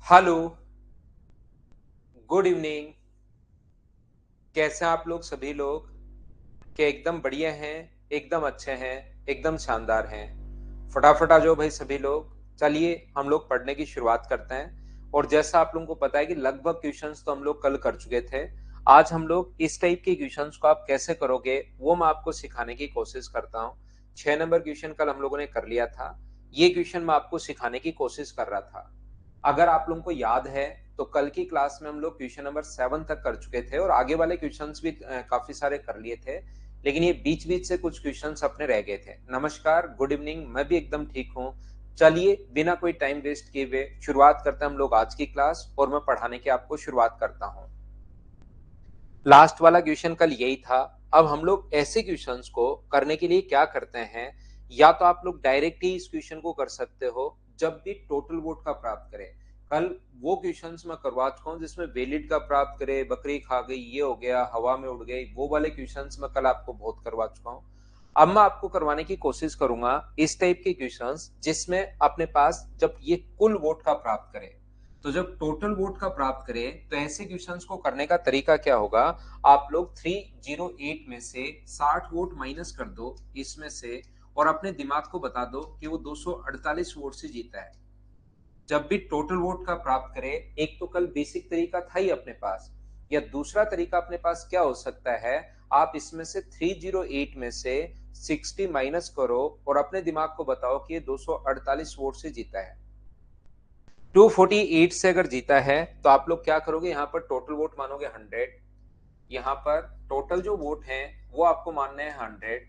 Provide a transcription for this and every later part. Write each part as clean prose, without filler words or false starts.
Hello, good evening. कैसे हैं आप लोग सभी लोग? क्या एकदम बढ़िया हैं, एकदम अच्छे हैं, एकदम शानदार हैं? फटाफट आ जाओ भाई सभी लोग। चलिए हम लोग पढ़ने की शुरुआत करते हैं। और जैसा आप लोगों को पता है कि लगभग क्वेश्चंस तो हम लोग कल कर चुके थे। आज हम लोग इस टाइप के क्वेश्चंस को आप कैसे करोगे वो मैं आपको सिखाने की कोशिश करता हूँ। 6 नंबर क्वेश्चन कल हम लोगों ने कर लिया था। ये क्वेश्चन मैं आपको सिखाने की कोशिश कर रहा था। अगर आप लोगों को याद है तो कल की क्लास में हम लोग क्वेश्चन नंबर 7 तक कर चुके थे और आगे वाले क्वेश्चंस भी काफी सारे कर लिए थे। लेकिन ये बीच बीच से कुछ क्वेश्चंस अपने रह गए थे। नमस्कार, गुड इवनिंग, मैं भी एकदम ठीक हूँ। चलिए बिना कोई टाइम वेस्ट किए हुए शुरुआत करते हैं हम लोग आज की क्लास, और मैं पढ़ाने की आपको शुरुआत करता हूँ। लास्ट वाला क्वेश्चन कल यही था। अब हम लोग ऐसे क्वेश्चंस को करने के लिए क्या करते हैं, या तो आप लोग डायरेक्ट ही इस क्वेश्चन को कर सकते हो जब भी टोटल वोट का प्राप्त करें। कल वो क्वेश्चंस मैं करवा चुका हूँ जिसमें वैलिड का प्राप्त करे, बकरी खा गई, ये हो गया, हवा में उड़ गई, वो वाले क्वेश्चंस मैं कल आपको बहुत करवा चुका हूँ। अब मैं आपको करवाने की कोशिश करूंगा इस टाइप के क्वेश्चंस जिसमें अपने पास जब ये कुल वोट का प्राप्त करे, तो जब टोटल वोट का प्राप्त करें तो ऐसे क्वेश्चंस को करने का तरीका क्या होगा। आप लोग 308 में से 60 वोट माइनस कर दो इसमें से, और अपने दिमाग को बता दो कि वो 248 वोट से जीता है। जब भी टोटल वोट का प्राप्त करे, एक तो कल बेसिक तरीका था ही अपने पास, या दूसरा तरीका अपने पास क्या हो सकता है, आप इसमें से 308 में से 60 माइनस करो और अपने दिमाग को बताओ कि ये 248 वोट से जीता है। 248 से अगर जीता है तो आप लोग क्या करोगे, यहाँ पर टोटल वोट मानोगे 100। यहाँ पर टोटल जो वोट हैं वो आपको मानने हैं 100।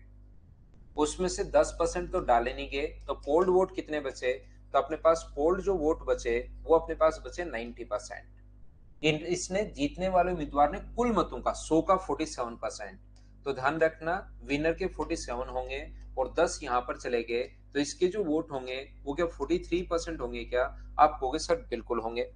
उसमें से 10% तो डाले नहीं गए, तो पोल्ड वोट कितने बचे? तो अपने पास पोल्ड जो वोट बचे वो अपने पास बचे 90%। इसने जीतने वाले उम्मीदवार ने कुल मतों का 100 का 47%। तो ध्यान रखना, विनर के 47 होंगे और 10 यहाँ पर चले गए, तो इसके जो वोट होंगे वो क्या 43% होंगे क्या? आप कहोगे सर बिल्कुल होंगे।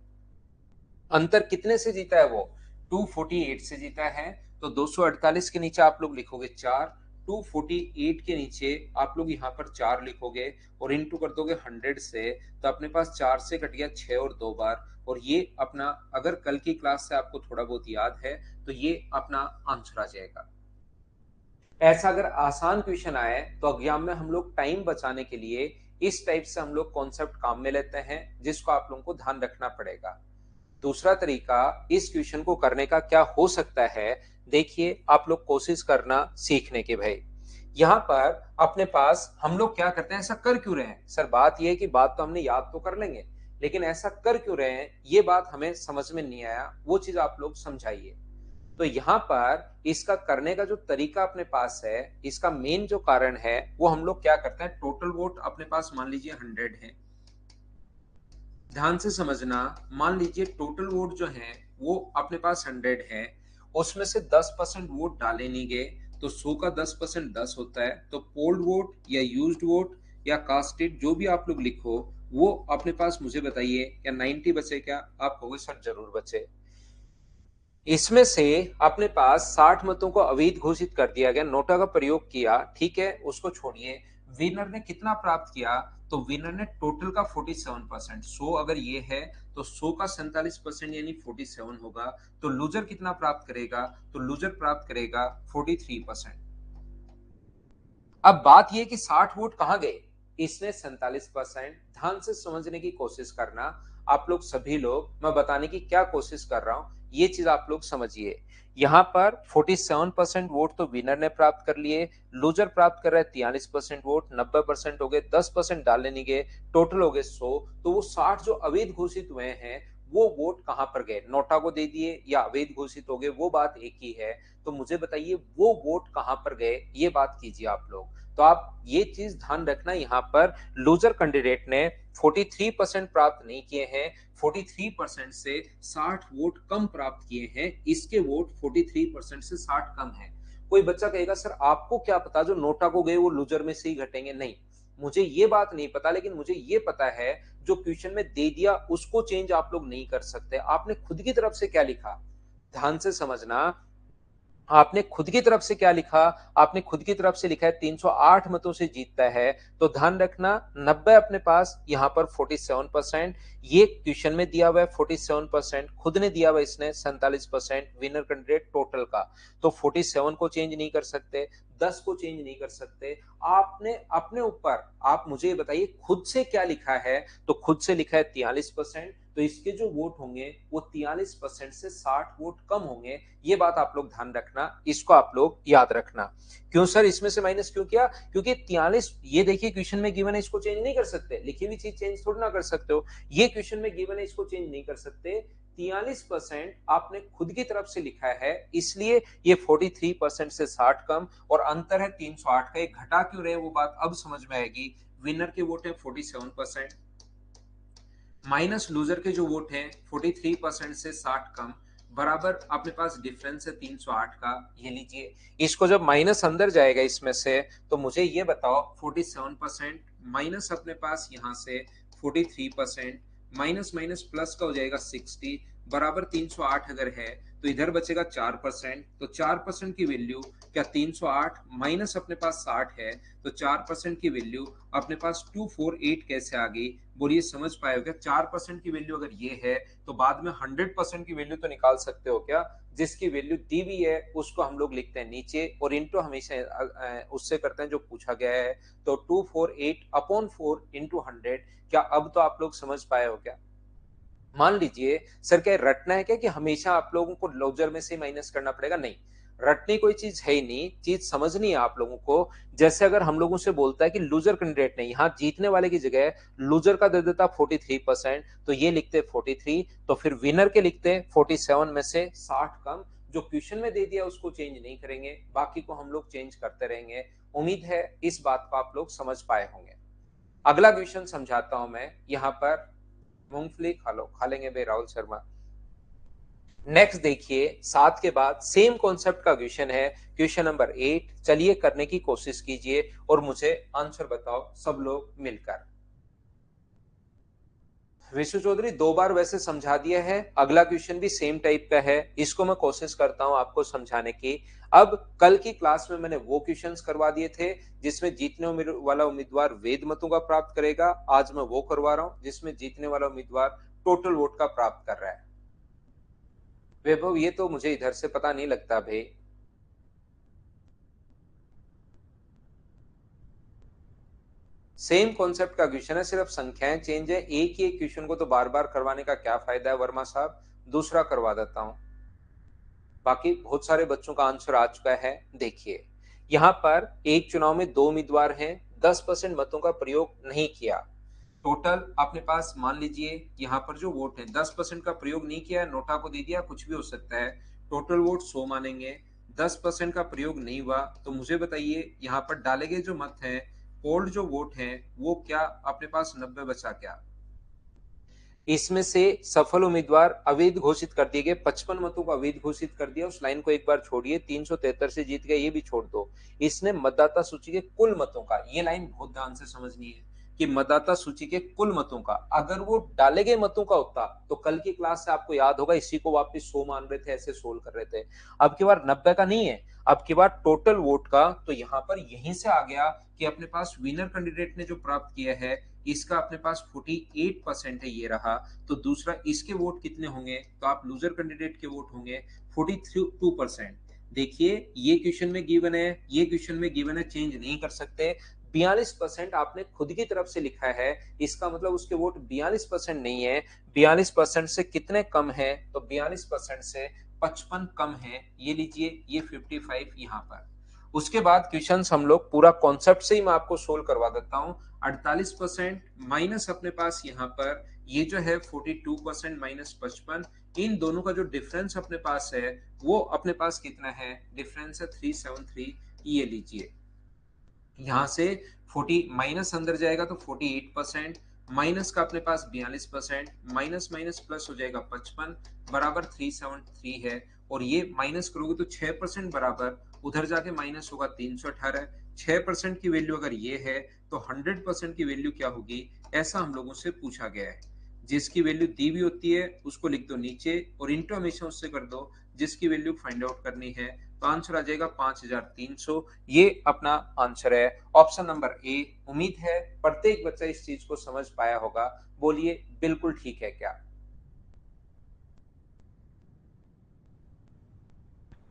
अंतर कितने से जीता है वो? 248 से जीता है। तो 248 के नीचे आप लोग लिखोगे 4, 248 के नीचे आप लोग यहाँ पर 4 लिखोगे और इंटू कर दोगे 100 से, तो अपने पास 4 से कट गया 6 और 2 बार। और ये अपना, अगर कल की क्लास से आपको थोड़ा बहुत याद है तो ये अपना आंसर आ जाएगा। ऐसा अगर आसान क्वेश्चन आए तो एग्जाम में हम लोग टाइम बचाने के लिए इस टाइप से हम लोग कॉन्सेप्ट काम में लेते हैं, जिसको आप लोगों को ध्यान रखना पड़ेगा। दूसरा तरीका इस क्वेश्चन को करने का क्या हो सकता है, देखिए आप लोग कोशिश करना सीखने के भाई। यहाँ पर अपने पास हम लोग क्या करते हैं, ऐसा कर क्यों रहे हैं सर? बात यह है कि बात तो हमने याद तो कर लेंगे, लेकिन ऐसा कर क्यों रहे हैं ये बात हमें समझ में नहीं आया, वो चीज आप लोग समझाइए। तो यहाँ पर इसका करने का जो तरीका अपने पास है, इसका मेन जो कारण है वो हम लोग क्या करते हैं, टोटल वोट अपने पास मान लीजिए 100 है। ध्यान से समझना, मान लीजिए टोटल वोट जो है वो अपने पास 100 है, उसमें से 10% वोट डाले नहीं गए, तो 100 का 10% 10 होता है। तो पोल्ड वोट या यूज्ड वोट या कास्टेड जो भी आप लोग लिखो, वो अपने पास मुझे बताइए क्या 90 बचे क्या? आप कहोगे सर जरूर बचे। इसमें से अपने पास 60 मतों को अवैध घोषित कर दिया गया, नोटा का प्रयोग किया, ठीक है, उसको छोड़िए। विनर ने कितना प्राप्त किया? तो विनर ने टोटल का 47%, 100 अगर ये है तो 100 का 47% यानी 47 होगा। तो लूजर कितना प्राप्त करेगा? तो लूजर प्राप्त करेगा 43%। अब बात यह कि 60 वोट कहां गए? इसने 47%। ध्यान से समझने की कोशिश करना आप लोग सभी लोग, मैं बताने की क्या कोशिश कर रहा हूं ये चीज आप लोग समझिए। यहां पर 47% वोट तो विनर ने प्राप्त कर लिए, लूजर प्राप्त कर रहा है 43% वोट, 90% हो गए, 10% डालने नहीं गए, टोटल हो गए 100। तो वो 60 जो अवैध घोषित हुए हैं वो वोट कहां पर गए? नोटा को दे दिए या अवैध घोषित हो गए, वो बात एक ही है। तो मुझे बताइए वो वोट कहां पर गए, ये बात कीजिए आप लोग। तो आप ये चीज ध्यान रखना, यहाँ पर लूजर कैंडिडेट ने 43% प्राप्त नहीं किए हैं, 43% से 60 वोट कम प्राप्त किए हैं, इसके वोट 43% से 60 कम है। कोई बच्चा कहेगा सर आपको क्या पता जो नोटा को गए वो लूजर में से ही घटेंगे? नहीं, मुझे ये बात नहीं पता, लेकिन मुझे ये पता है जो क्वेश्चन में दे दिया उसको चेंज आप लोग नहीं कर सकते। आपने खुद की तरफ से क्या लिखा, ध्यान से समझना। आपने खुद की तरफ से क्या लिखा? आपने खुद की तरफ से लिखा है 308 मतों से जीतता है, तो ध्यान रखना 90 अपने पास, यहाँ पर 47%, ये क्वेश्चन में दिया हुआ है 47%, खुद ने दिया हुआ है इसने 47%, विनर कैंडिडेट टोटल का, तो 47 को चेंज नहीं कर सकते, 10 को चेंज नहीं कर सकते। आपने अपने ऊपर, आप मुझे ये बताइए खुद से क्या लिखा है? तो खुद से लिखा है 43%, तो इसके जो वोट होंगे वो 43% से 60 वोट कम होंगे। ये बात आप लोग ध्यान रखना, इसको आप लोग याद रखना। क्यों सर इसमें से माइनस क्यों किया? क्योंकि 43, ये देखिए क्वेश्चन में गिवन है, इसको चेंज नहीं कर सकते, लिखी हुई चीज चेंज थोड़ी ना कर सकते हो। ये क्वेश्चन में गिवन है, इसको चेंज नहीं कर सकते। 43% आपने खुद की तरफ से लिखा है, इसलिए ये 43% से 60 कम, और अंतर है 308 का। एक घटा क्यों रहे वो बात अब समझ में आएगी। विनर के वोट है 47%, माइनस लूजर के जो वोट हैं 43% से 60 कम, बराबर अपने पास डिफरेंस है 308 का। ये लीजिए, इसको जब माइनस अंदर जाएगा इसमें से, तो मुझे ये बताओ 47% माइनस अपने पास यहाँ से 43%, माइनस माइनस प्लस का हो जाएगा 60, बराबर 308 अगर है तो इधर बचेगा 4%, तो 4% की वैल्यू क्या 308 माइनस अपने पास 60 है, तो 4% की वैल्यू अपने पास 248 कैसे आ गई? बोलिए समझ पाए हो क्या? 4% की वैल्यू अगर ये है तो बाद में 100% की वैल्यू तो निकाल सकते हो क्या? जिसकी वैल्यू दी हुई है उसको हम लोग लिखते हैं नीचे, और इंटू हमेशा उससे करते हैं जो पूछा गया है। तो 248 अपॉन 4 इंटू 100। क्या अब तो आप लोग समझ पाए हो क्या? मान लीजिए सर क्या रटना है क्या कि हमेशा आप लोगों को लूजर में से माइनस करना पड़ेगा? नहीं, रटनी कोई चीज है ही नहीं, चीज समझनी है आप लोगों को। जैसे अगर हम लोगों से बोलता है कि लूजर कैंडिडेट ने यहाँ जीतने वाले की जगह लूजर का दे देता 43%, तो ये लिखते 43, तो फिर विनर के लिखते 47 में से 60 कम। जो क्वेश्चन में दे दिया उसको चेंज नहीं करेंगे, बाकी को हम लोग चेंज करते रहेंगे। उम्मीद है इस बात को आप लोग समझ पाए होंगे। अगला क्वेश्चन समझाता हूं मैं। यहाँ पर मूंगफली खा लो, खा लेंगे भाई राहुल शर्मा। नेक्स्ट देखिए, 7 के बाद सेम कॉन्सेप्ट का क्वेश्चन है, क्वेश्चन नंबर 8। चलिए करने की कोशिश कीजिए और मुझे आंसर बताओ सब लोग मिलकर। विशु चौधरी 2 बार वैसे समझा दिया है, अगला क्वेश्चन भी सेम टाइप का है, इसको मैं कोशिश करता हूं आपको समझाने की। अब कल की क्लास में मैंने वो क्वेश्चंस करवा दिए थे जिसमें जीतने वाला उम्मीदवार वेद मतों का प्राप्त करेगा, आज मैं वो करवा रहा हूं जिसमें जीतने वाला उम्मीदवार टोटल वोट का प्राप्त कर रहा है। वैभव ये तो मुझे इधर से पता नहीं लगता भाई। सेम कॉन्सेप्ट का क्वेश्चन है, सिर्फ संख्याएं चेंज है। एक ही एक क्वेश्चन को तो बार बार करवाने का क्या फायदा है वर्मा साहब, दूसरा करवा देता हूं। बाकी बहुत सारे बच्चों का आंसर आ चुका है। देखिए यहाँ पर एक चुनाव में 2 उम्मीदवार हैं, 10% मतों का प्रयोग नहीं किया। टोटल अपने पास मान लीजिए यहाँ पर जो वोट है 10% का प्रयोग नहीं किया, नोटा को दे दिया, कुछ भी हो सकता है। टोटल वोट 100 मानेंगे, 10% का प्रयोग नहीं हुआ, तो मुझे बताइए यहाँ पर डाले गए जो मत हैं, पोल्ड जो वोट है, वो क्या अपने पास 90 बचा क्या? इसमें से सफल उम्मीदवार अवैध घोषित कर दिए गए, 55 मतों को अवैध घोषित कर दिया। उस लाइन को एक बार छोड़िए, 373 से जीत गए, ये भी छोड़ दो। इसने मतदाता सूची के कुल मतों का, ये लाइन बहुत ध्यान से समझनी है कि मतदाता सूची के कुल मतों का, अगर वो डाले गए मतों का होता तो कल की क्लास से आपको याद होगा इसी को वापस 100 मान रहे थे, ऐसे सोल्व कर रहे थे। अब की बार 90 का नहीं है, अब की बार टोटल वोट का, तो यहां पर यहीं से आ गया कि अपने पास विनर कैंडिडेट ने जो प्राप्त किया है इसका अपने पास 48% है, ये रहा। तो दूसरा इसके वोट कितने होंगे? तो आप लूजर कैंडिडेट के वोट होंगे 42%। देखिए ये क्वेश्चन में गिवन है, ये क्वेश्चन में गिवन है, चेंज नहीं कर सकते। 42% आपने खुद की तरफ से लिखा है, इसका मतलब उसके वोट 42% नहीं है। 42% से कितने कम है? तो 42% से 55 कम है। ये लीजिए, ये 55 यहाँ पर। उसके बाद क्वेश्चन हम लोग पूरा कॉन्सेप्ट से ही मैं आपको सोल्व करवा देता हूं। 48% माइनस अपने पास यहाँ पर ये जो है 42% माइनस 55, इन दोनों का जो डिफरेंस अपने पास है वो अपने पास कितना है? डिफरेंस है 373। ये लीजिए, यहाँ से 40 माइनस अंदर जाएगा तो 48%, माइनस का अपने पास 42%, माइनस माइनस प्लस हो जाएगा 55, बराबर 373 है। और ये माइनस करोगे तो 6% बराबर, उधर जाके माइनस होगा 318। 6% की वैल्यू अगर ये है तो 100% की वैल्यू क्या होगी, ऐसा हम लोगों से पूछा गया है। जिसकी वैल्यू दी हुई होती है उसको लिख दो नीचे और इंटू हमेशा उससे कर दो जिसकी वैल्यू फाइंड आउट करनी है। तो आंसर आ जाएगा 5300। ये अपना आंसर है ऑप्शन नंबर ए। उम्मीद है प्रत्येक बच्चा इस चीज को समझ पाया होगा। बोलिए बिल्कुल ठीक है क्या?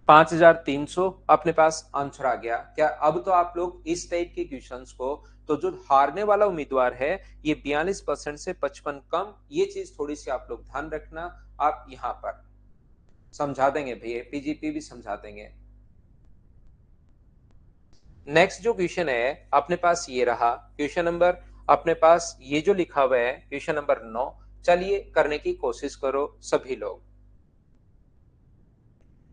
5300 अपने पास आंसर आ गया क्या? अब तो आप लोग इस टाइप के क्वेश्चंस को, तो जो हारने वाला उम्मीदवार है ये 42% से 55 कम, ये चीज थोड़ी सी आप लोग ध्यान रखना। आप यहां पर समझा देंगे भैया, पीजीपी भी समझा देंगे। नेक्स्ट जो क्वेश्चन है अपने पास ये रहा क्वेश्चन नंबर, अपने पास ये जो लिखा हुआ है क्वेश्चन नंबर 9। चलिए करने की कोशिश करो सभी लोग।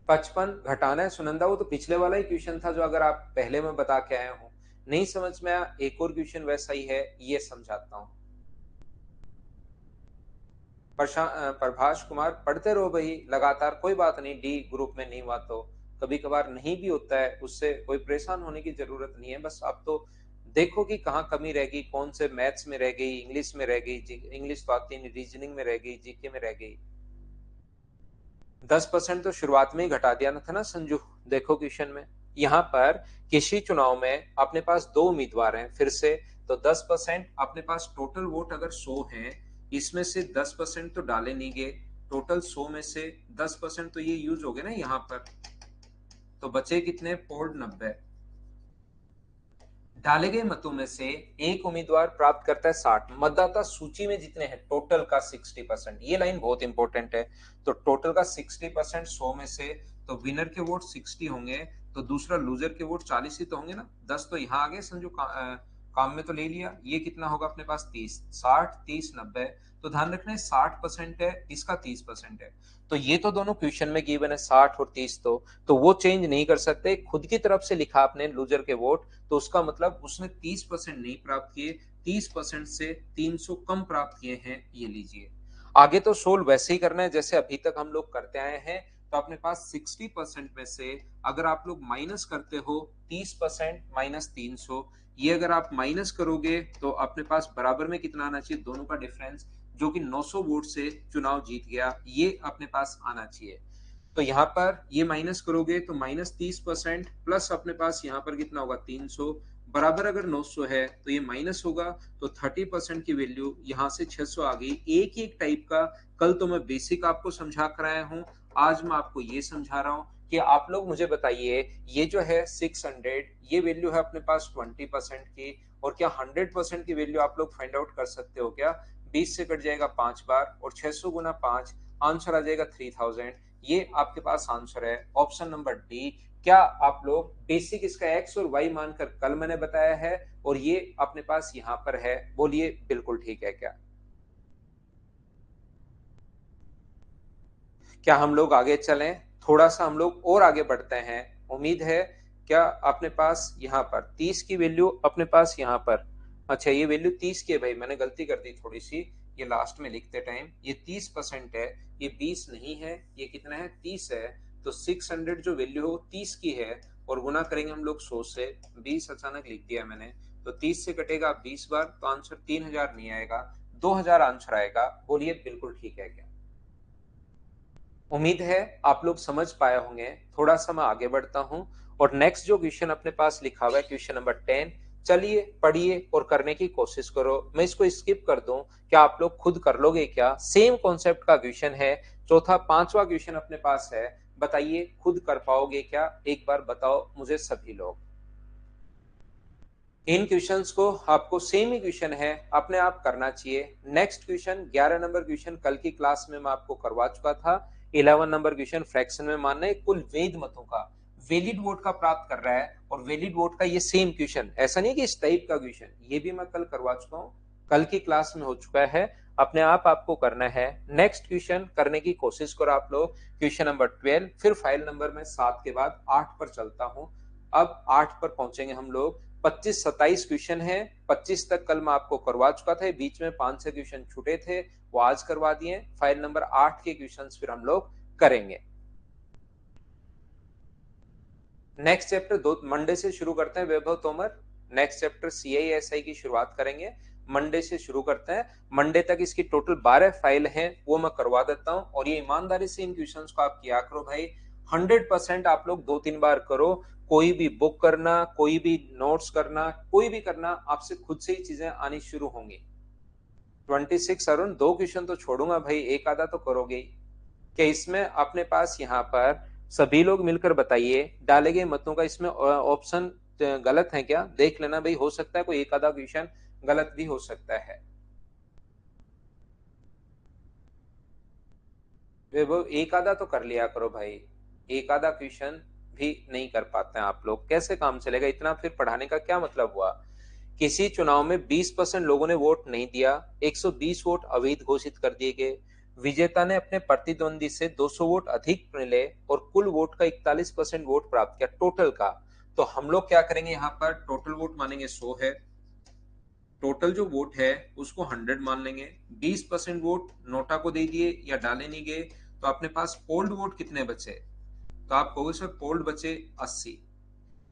55 घटाना है सुनंदा, वो तो पिछले वाला ही क्वेश्चन था जो अगर आप पहले में बता के आए हो। नहीं समझ में आया, एक और क्वेश्चन वैसा ही है, ये समझाता हूं। प्रभाष कुमार पढ़ते रहो भाई लगातार, कोई बात नहीं, डी ग्रुप में नहीं हुआ तो कभी कभार नहीं भी होता है, उससे कोई परेशान होने की जरूरत नहीं है। बस आप तो देखो कि कहाँ कमी रह गई, कौन से मैथ्स में रह गई, इंग्लिश में रह गई, इंग्लिश तो आती नहीं, रीजनिंग में रह गई, जीके में रह गई। 10% तो शुरुआत में ही घटा दिया ना था ना संजू। देखो क्वेश्चन में यहाँ पर किसी चुनाव में अपने पास दो उम्मीदवार हैं फिर से, तो 10% अपने पास टोटल वोट अगर 100 है, इसमें से 10% तो डाले नहीं गए, टोटल 100 में से 10% तो ये यूज हो गए ना यहाँ पर, तो बचे कितने? पोल्ड 90। डाले गए मतों में से एक उम्मीदवार प्राप्त करता है 60, मतदाता सूची में जितने हैं टोटल का 60%, ये लाइन बहुत इंपॉर्टेंट है। तो टोटल का 60% 100 में से, तो विनर के वोट 60 होंगे, तो दूसरा लूजर के वोट 40 ही तो होंगे ना। 10 तो यहाँ आ गए संजू, काम में तो ले लिया। ये कितना होगा अपने पास? 30, 60, 30, 90। तो ध्यान रखना है 60% है, इसका 30% है, तो ये तो दोनों क्वेश्चन में गिवन है 60 और 30, तो वो चेंज नहीं कर सकते। खुद की तरफ से लिखा आपने लूजर के वोट, तो उसका मतलब उसने 30% नहीं प्राप्त किए, 30% से 300 कम प्राप्त किए हैं, ये लीजिए। आगे तो सोल्व वैसे ही करना है जैसे अभी तक हम लोग करते आए हैं। तो अपने पास 60% में से अगर आप लोग माइनस करते हो 30% माइनस 300, ये अगर आप माइनस करोगे तो अपने पास बराबर में कितना आना चाहिए? दोनों का डिफरेंस, जो कि 900 वोट से चुनाव जीत गया, ये अपने पास आना चाहिए। तो यहाँ पर ये माइनस करोगे तो माइनस 30% प्लस अपने पास यहाँ पर कितना होगा? 300 बराबर, अगर 900 है तो ये माइनस होगा, तो 30% की वैल्यू यहाँ से 600 आ गई। एक ही एक टाइप का कल तो मैं बेसिक आपको समझा कर आया हूँ, आज मैं आपको ये समझा रहा हूँ कि आप लोग मुझे बताइए, ये जो है 600, ये वैल्यू है अपने पास 20% की, और क्या 100% की वैल्यू आप लोग फाइंड आउट कर सकते हो क्या? 20 से कट जाएगा 5 बार, और 600 गुना 5, आंसर आ जाएगा 3000। ये आपके पास आंसर है ऑप्शन नंबर डी। क्या आप लोग बेसिक इसका एक्स और वाई मानकर कल मैंने बताया है, और ये अपने पास यहां पर है? बोलिए बिल्कुल ठीक है क्या? क्या हम लोग आगे चलें? थोड़ा सा हम लोग और आगे बढ़ते हैं। उम्मीद है क्या अपने पास यहाँ पर 30 की वैल्यू अपने पास यहाँ पर, अच्छा ये वैल्यू 30 की है भाई, मैंने गलती कर दी थोड़ी सी, ये लास्ट में लिखते टाइम ये 30% है, ये 20 नहीं है, ये कितना है? 30 है। तो 600 जो वैल्यू है वो 30 की है, और गुना करेंगे हम लोग 100 से। 20 अचानक लिख दिया मैंने, तो 30 से कटेगा 20 बार, तो आंसर 3000 नहीं आएगा, 2000 आंसर आएगा। बोलिए बिल्कुल ठीक है क्या? उम्मीद है आप लोग समझ पाए होंगे। थोड़ा सा मैं आगे बढ़ता हूं, और नेक्स्ट जो क्वेश्चन अपने पास लिखा हुआ है क्वेश्चन नंबर 10, चलिए पढ़िए और करने की कोशिश करो। मैं इसको स्किप कर दूं, क्या आप लोग खुद कर लोगे क्या? सेम कॉन्सेप्ट का क्वेश्चन है, चौथा पांचवा क्वेश्चन अपने पास है। बताइए खुद कर पाओगे क्या? एक बार बताओ मुझे सभी लोग। इन क्वेश्चंस को आपको सेम ही क्वेश्चन है अपने आप करना चाहिए। नेक्स्ट क्वेश्चन 11 नंबर क्वेश्चन कल की क्लास में मैं आपको करवा चुका था। 11 नंबर क्वेश्चन फ्रैक्शन में मानना है कुल वैध मतों का, वैलिड वोट का प्राप्त कर रहा है, और वैलिड वोट का ये सेम क्वेश्चन, ऐसा नहीं कि इस टाइप का क्वेश्चन, ये भी मैं कल करवा चुका हूँ, कल की क्लास में हो चुका है। अपने आप आपको करना है। नेक्स्ट क्वेश्चन करने की कोशिश करो आप लोग, क्वेश्चन नंबर 12, फिर फाइल नंबर में 7 के बाद 8 पर चलता हूँ। अब 8 पर पहुंचेंगे हम लोग। 25-27 क्वेश्चन है, 25 तक कल मैं आपको करवा चुका था, बीच में 5-6 क्वेश्चन छूटे थे, वो आज करवा दिए। फाइल नंबर 8 के क्वेश्चंस फिर हम लोग करेंगे। नेक्स्ट चैप्टर दो मंडे से शुरू करते हैं वैभव तोमर। नेक्स्ट चैप्टर CISI की शुरुआत करेंगे, मंडे से शुरू करते हैं। मंडे तक इसकी टोटल 12 फाइल हैं, वो मैं करवा देता हूं, और ये ईमानदारी से इन क्वेश्चंस को आप किया करो भाई। 100% आप लोग 2-3 बार करो। कोई भी बुक करना, कोई भी नोट्स करना, कोई भी करना, आपसे खुद से ही चीजें आनी शुरू होंगी। 26 अरुण, 2 क्वेश्चन तो छोड़ूंगा भाई, एक आधा तो करोगे ही। क्या इसमें अपने पास यहाँ पर सभी लोग मिलकर बताइए, डाले गए मतों का इसमें ऑप्शन गलत है क्या? देख लेना भाई, हो सकता है कोई एक आधा क्वेश्चन गलत भी हो सकता है। वो एक आधा तो कर लिया करो भाई, एक आधा क्वेश्चन भी नहीं कर पाते हैं आप लोग, कैसे काम चलेगा? इतना फिर पढ़ाने का क्या मतलब हुआ? किसी चुनाव में 20% लोगों ने वोट नहीं दिया, 120 वोट अवैध घोषित कर दिए गए, विजेता ने अपने प्रतिद्वंदी से 200 वोट अधिक मिले और कुल वोट का 41% वोट प्राप्त किया टोटल का। तो हम लोग क्या करेंगे, यहाँ पर टोटल वोट मानेंगे 100 है, टोटल जो वोट है उसको 100 मान लेंगे, 20% वोट नोटा को दे दिए या डाले नहीं गए, तो अपने पास पोल्ड वोट कितने बचे? तो आप कहोगे सर पोल्ड बचे 80।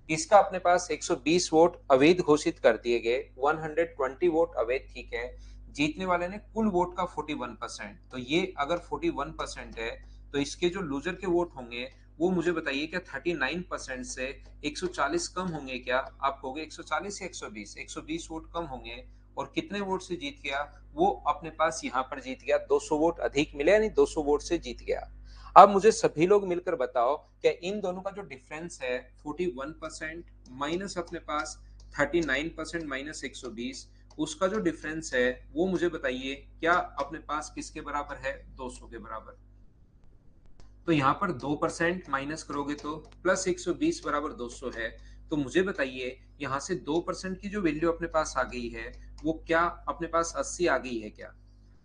इसका अपने पास 120 वोट अवैध घोषित कर दिए गए, 120 वोट अवैध, ठीक है। जीतने वाले ने कुल वोट का 41%, तो ये अगर 41% है तो इसके जो लूजर के वोट होंगे वो मुझे बताइए, क्या 39% से 140 कम होंगे क्या? आप कहोगे 140 या 120? 120 वोट कम होंगे, और कितने वोट से जीत गया? वो अपने पास यहाँ पर जीत गया, 200 वोट अधिक मिले, यानी 200 वोट से जीत गया। अब मुझे सभी लोग मिलकर बताओ, क्या इन दोनों का जो डिफरेंस है 41% माइनस अपने पास 39% माइनस 120, उसका जो डिफरेंस है वो मुझे बताइए, क्या अपने पास किसके बराबर है? 200 के बराबर। तो यहाँ पर 2% माइनस करोगे तो प्लस 120 बराबर 200 है। तो मुझे बताइए, यहाँ से 2% की जो वैल्यू अपने पास आ गई है वो क्या अपने पास 80 आ गई है क्या?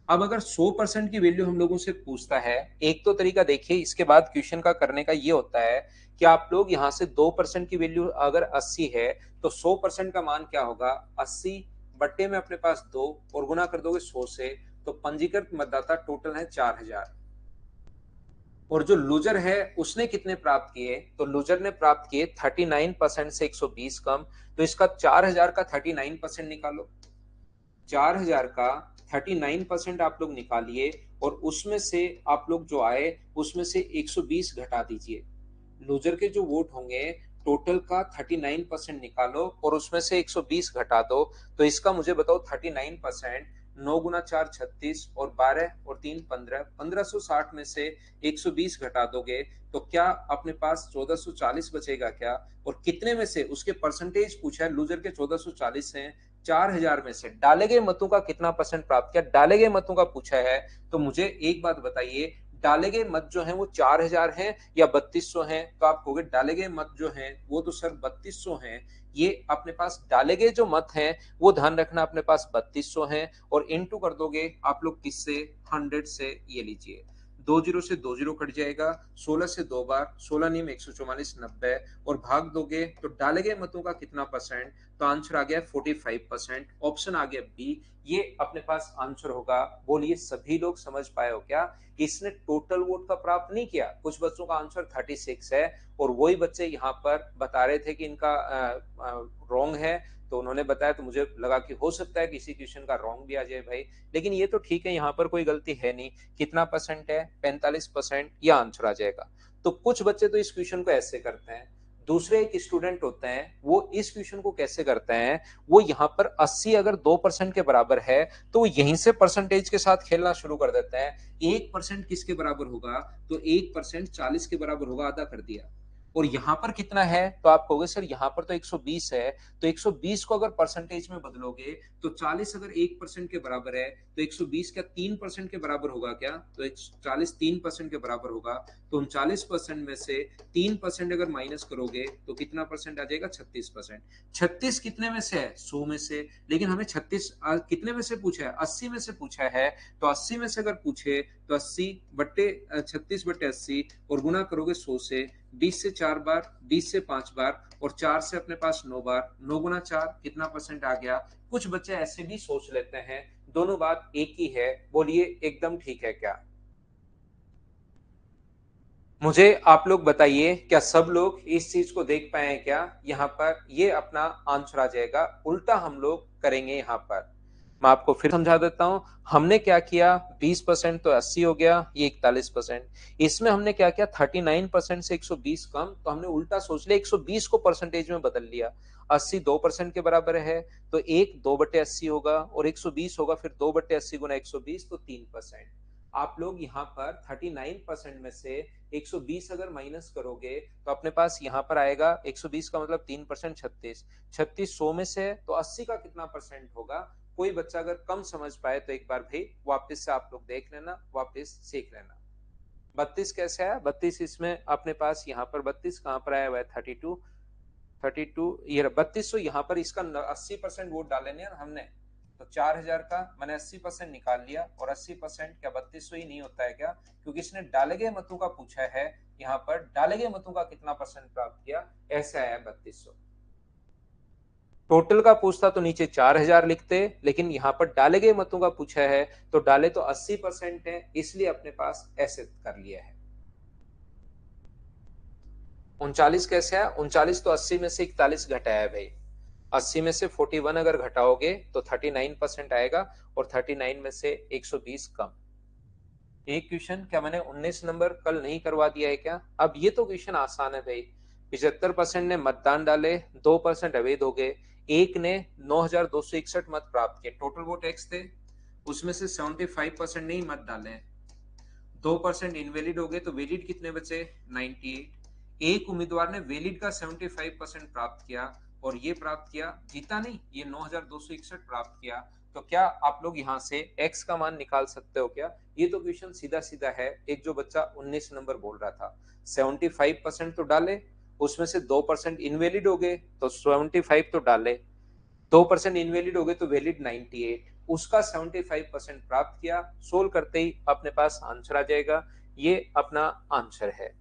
अब अगर 100% की वैल्यू हम लोगों से पूछता है, एक तो तरीका देखिए इसके बाद क्वेश्चन का करने का ये होता है कि आप लोग यहाँ से 2% की वैल्यू अगर 80 है तो 100% का मान क्या होगा? 80 बट्टे में अपने पास 2 और गुना कर दोगे 100 से, तो पंजीकृत मतदाता टोटल है 4000। और जो लूजर है उसने कितने प्राप्त किए? तो लूजर ने प्राप्त किए 39% से 120 कम, तो इसका 4000 का 39% निकालो। 4000 का 39% आप लोग निकालिए, और उसमें से आप लोग जो आए उसमें से 120 घटा दीजिए। लूजर के जो वोट होंगे टोटल का 39% निकालो और उसमें से 120 घटा दो। तो इसका मुझे बताओ 39%, 9 गुना 4 36 और 12 और 3 15, 1560 में से 120 घटा दोगे तो क्या अपने पास 1440 बचेगा क्या? और कितने में से उसके परसेंटेज पूछा है, लूजर के 1440 हैं, 4000 में से डाले गए मतों का कितना परसेंट प्राप्त किया, डाले गए मतों का पूछा है। तो मुझे एक बात बताइए, डाले गए मत जो हैं वो 4000 हैं या 3200 हैं? तो आप कहोगे डाले गए मत जो हैं वो तो सर 3200 हैं। ये अपने पास डाले गए जो मत हैं वो ध्यान रखना अपने पास 3200 हैं, और इनटू कर दोगे आप लोग किससे? 100 से। ये लीजिए, 2 जीरो से 2 जीरो कट जाएगा, 16 से 2 बार, 16 नीम 144, 90, और भाग दोगे तो डाले गए मतों का कितना परसेंट? तो आंसर आ गया 45%, ऑप्शन आ गया बी, ये अपने पास आंसर होगा। बोलिए सभी लोग समझ पाए हो क्या? इसने टोटल वोट का प्राप्त नहीं किया, कुछ बच्चों का आंसर 36 है, और वही बच्चे यहाँ पर बता रहे थे कि इनका रॉन्ग है, तो उन्होंने बताया, तो मुझे लगा कि हो सकता है किसी क्वेश्चन का रॉन्ग भी आ जाए भाई, लेकिन ये तो ठीक है, यहाँ पर कोई गलती है नहीं। कितना परसेंट है? 45%, यह आंसर आ जाएगा। तो कुछ बच्चे तो इस क्वेश्चन को ऐसे करते हैं, दूसरे एक स्टूडेंट होते हैं वो इस क्वेश्चन को कैसे करते हैं, वो यहाँ पर 80 अगर 2% के बराबर है तो वो यहीं से परसेंटेज के साथ खेलना शुरू कर देते हैं। 1% किसके बराबर होगा? तो 1% 40 के बराबर होगा, आधा कर दिया। और यहां पर कितना है? तो आप कहोगे सर यहाँ पर तो 120 है, तो 120 को अगर परसेंटेज में बदलोगे तो 40 अगर 1% के बराबर है तो 120 क्या 3% के बराबर होगा क्या? तो 40 3% के बराबर होगा, तो 39% में से 3% अगर माइनस करोगे तो कितना परसेंट आ जाएगा? 36%। 36 कितने में से है? 100 में से, लेकिन हमें 36 कितने में से पूछा है? 80 में से पूछा है, तो 80 में से अगर पूछे तो 80 बट्टे 36 बट्टे 80 और गुना करोगे 100 से, 20 से 4 बार, 20 से 5 बार, और 4 से अपने पास 9 बार, 9 गुना 4 कितना परसेंट आ गया? कुछ बच्चे ऐसे भी सोच लेते हैं, दोनों बात एक ही है। बोलिए एकदम ठीक है क्या? मुझे आप लोग बताइए, क्या सब लोग इस चीज को देख पाए हैं क्या? यहाँ पर ये अपना आंसर आ जाएगा, उल्टा हम लोग करेंगे यहाँ पर। मैं आपको फिर समझा देता हूं। हमने क्या किया, 20% तो 80 हो गया, ये 41%। इसमें हमने क्या किया, 39% से 120 कम, तो हमने उल्टा सोच लिया, 120 को परसेंटेज में बदल लिया। 80 2% के बराबर है, तो एक 2/80 होगा, और 120 होगा फिर 2/80 गुना 120, तो 3%। आप लोग यहाँ पर 39% में से 120 अगर माइनस करोगे तो अपने पास यहाँ पर आएगा 120 का मतलब 3%, 36। 36 100 में से, तो 80 का कितना परसेंट होगा। कोई बच्चा अगर कम समझ पाए तो एक बार भाई वापस से आप लोग देख लेना, वापस सीख लेना। 32 कैसे आया, 32 इसमें अपने पास यहाँ पर 32 कहां पर आया हुआ है, 32। 32 ये 32, यहाँ पर इसका 80% वोट डाले ना हमने, तो 4000 का मैंने 80% निकाल लिया, और 80% क्या 3200 ही नहीं होता है क्या, क्योंकि इसने डाले गए मतों का पूछा है। यहाँ पर डाले गए मतों का कितना परसेंट प्राप्त किया, ऐसा आया 3200। टोटल का पूछता तो नीचे 4000 लिखते, लेकिन यहाँ पर डाले गए मतों का पूछा है, तो डाले तो 80% है, इसलिए अपने पास ऐसे कर लिया है। 39 कैसे है, 39 तो 80 में से 41 घटाया है भाई। 80 में से 41 अगर घटाओगे तो 39% आएगा, और 39 में से 120 कम। एक क्वेश्चन क्या मैंने 19 नंबर कल नहीं करवा दिया है क्या, अब ये तो क्वेश्चन आसान है भाई। 75% ने मतदान डाले, 2% अवैध हो गए, एक ने 9261 मत प्राप्त किए, टोटल वोट एक्स थे, उसमें से 75% ने ही मत डाले, 2% इनवैलिड हो गए, तो वैलिड कितने बचे, 98। एक उम्मीदवार ने वैलिड का 75% प्राप्त किया, और ये प्राप्त किया, जीता नहीं, ये 9261 प्राप्त किया। तो क्या आप लोग यहाँ से x का मान निकाल सकते हो क्या, ये तो क्वेश्चन सीधा सीधा है। एक जो बच्चा 19 नंबर बोल रहा था, 75% तो डाले, उसमें से 2% इनवैलिड हो गए, तो 75 तो डाले, 2% इनवैलिड हो गए, तो वैलिड 98, उसका 75% प्राप्त किया। सोल्व करते ही अपने पास आंसर आ जाएगा, ये अपना आंसर है।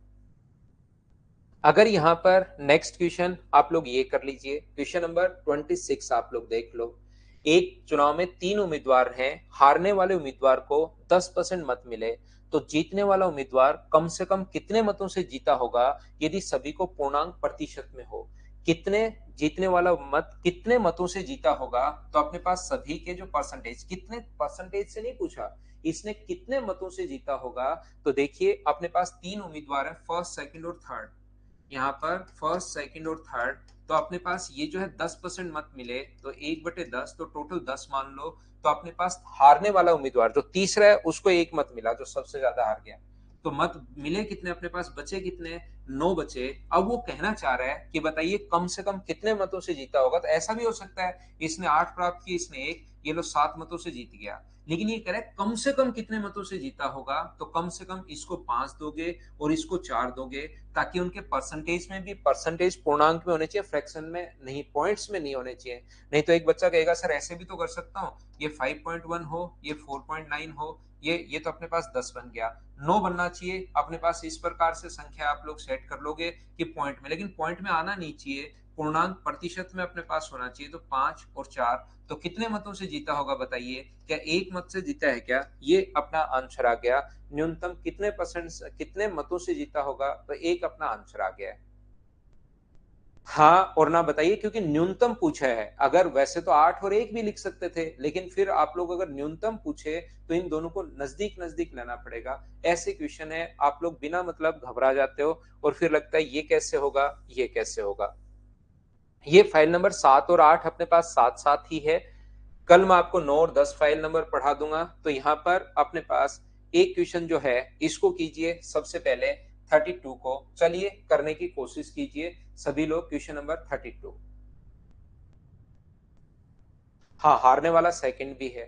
अगर यहाँ पर नेक्स्ट क्वेश्चन आप लोग ये कर लीजिए, क्वेश्चन नंबर 26 आप लोग देख लो। एक चुनाव में 3 उम्मीदवार हैं, हारने वाले उम्मीदवार को 10% मत मिले, तो जीतने वाला उम्मीदवार कम से कम कितने मतों से जीता होगा यदि सभी को पूर्णांक प्रतिशत में हो। कितने, जीतने वाला मत कितने मतों से जीता होगा, तो अपने पास सभी के जो परसेंटेज, कितने परसेंटेज से नहीं पूछा, इसने कितने मतों से जीता होगा। तो देखिए अपने पास 3 उम्मीदवार है, फर्स्ट सेकंड और थर्ड। यहाँ पर फर्स्ट सेकंड और थर्ड, तो अपने पास ये जो है 10% मत मिले, तो 1/10, तो टोटल 10 मान लो। तो अपने पास हारने वाला उम्मीदवार जो तीसरा है उसको 1 मत मिला, जो सबसे ज्यादा हार गया, तो मत मिले कितने, अपने पास बचे कितने, 9 बचे। अब वो कहना चाह रहा है कि बताइए कम से कम कितने मतों से जीता होगा। तो ऐसा भी हो सकता है इसने 8 प्राप्त किए, इसने 1, ये लो 7 मतों से जीत गया, लेकिन ये कह रहा है कम से कम कितने मतों से जीता होगा, तो कम से कम इसको 5 दोगे और इसको 4 दोगे, ताकि उनके परसेंटेज में भी, परसेंटेज पूर्णांक में होने चाहिए, फ्रैक्शन में नहीं, पॉइंट्स में नहीं होने चाहिए। नहीं तो एक बच्चा कहेगा सर ऐसे भी तो कर सकता हूँ, ये 5.1 हो, ये 4.9 हो, ये तो अपने पास 10 बन गया, 9 बनना चाहिए अपने पास। इस प्रकार से संख्या आप लोग सेट कर लोगे कि पॉइंट में, लेकिन पॉइंट में आना नहीं चाहिए, पूर्णांक प्रतिशत में अपने पास होना चाहिए। तो 5 और 4, तो कितने मतों से जीता होगा बताइए, क्या 1 मत से जीता है क्या, ये अपना आंसर आ गया। न्यूनतम कितने परसेंट, कितने मतों से जीता होगा, तो 1 अपना आंसर आ गया है। हाँ और ना बताइए, क्योंकि न्यूनतम पूछा है, अगर वैसे तो 8 और 1 भी लिख सकते थे, लेकिन फिर आप लोग अगर न्यूनतम पूछे तो इन दोनों को नजदीक नजदीक लाना पड़ेगा। ऐसे क्वेश्चन है, आप लोग बिना मतलब घबरा जाते हो, और फिर लगता है ये कैसे होगा, ये कैसे होगा। ये फाइल नंबर 7 और 8 अपने पास साथ साथ ही है। कल मैं आपको 9 और 10 फाइल नंबर पढ़ा दूंगा। तो यहाँ पर अपने पास एक क्वेश्चन जो है, इसको कीजिए सबसे पहले 32 को, चलिए करने की कोशिश कीजिए सभी लोग। क्वेश्चन नंबर 32, हाँ हारने वाला सेकंड भी है।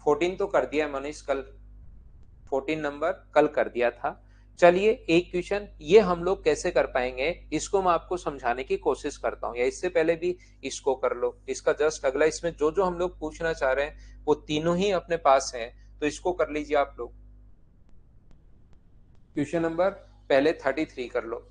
14 तो कर दिया है मनीष कल, 14 नंबर कल कर दिया था। चलिए एक क्वेश्चन ये हम लोग कैसे कर पाएंगे, इसको मैं आपको समझाने की कोशिश करता हूँ, या इससे पहले भी इसको कर लो, इसका जस्ट अगला, इसमें जो जो हम लोग पूछना चाह रहे हैं वो तीनों ही अपने पास हैं, तो इसको कर लीजिए आप लोग। क्वेश्चन नंबर पहले 33 कर लो।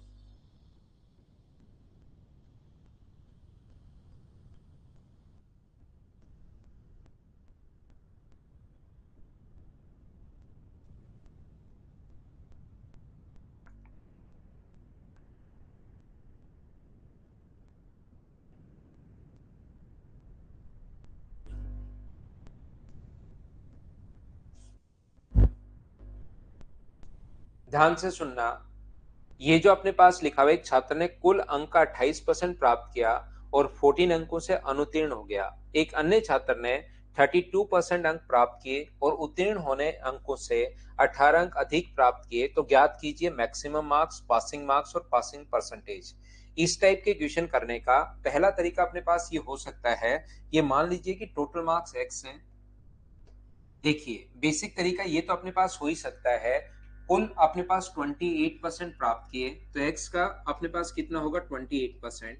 ध्यान से सुनना, ये जो अपने पास लिखा हुआ है, एक छात्र ने कुल अंक का 28% प्राप्त किया और 14 अंकों से अनुत्तीर्ण हो गया। एक अन्य छात्र ने 32% अंक प्राप्त किए और उत्तीर्ण होने अंकों से 18 अंक अधिक प्राप्त किए। तो ज्ञात कीजिए मैक्सिमम मार्क्स, पासिंग मार्क्स और पासिंग परसेंटेज। इस टाइप के क्वेश्चन करने का पहला तरीका अपने पास ये हो सकता है, ये मान लीजिए कि टोटल मार्क्स x हैं। देखिए बेसिक तरीका ये तो अपने पास हो ही सकता है, कुल अपने पास 28% प्राप्त किए तो x का अपने पास कितना होगा 28%।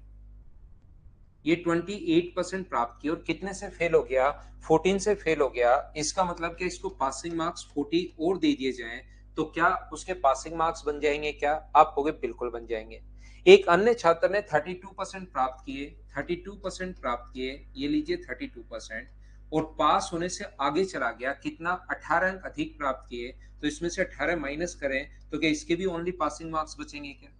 ये 28% प्राप्त किए और कितने से फेल हो गया, 14 से फेल हो गया। इसका मतलब कि इसको पासिंग मार्क्स 40 और दे दिए जाएं तो क्या उसके पासिंग मार्क्स बन जाएंगे? क्या आप कहोगे बिल्कुल बन जाएंगे। एक अन्य छात्र ने 32% प्राप्त किए, 32% प्राप्त किए, ये लीजिए 32%, और पास होने से आगे चला गया, कितना 18 अंक अधिक प्राप्त किए। तो इसमें से 18 माइनस करें तो क्या इसके भी ओनली पासिंग मार्क्स बचेंगे? क्या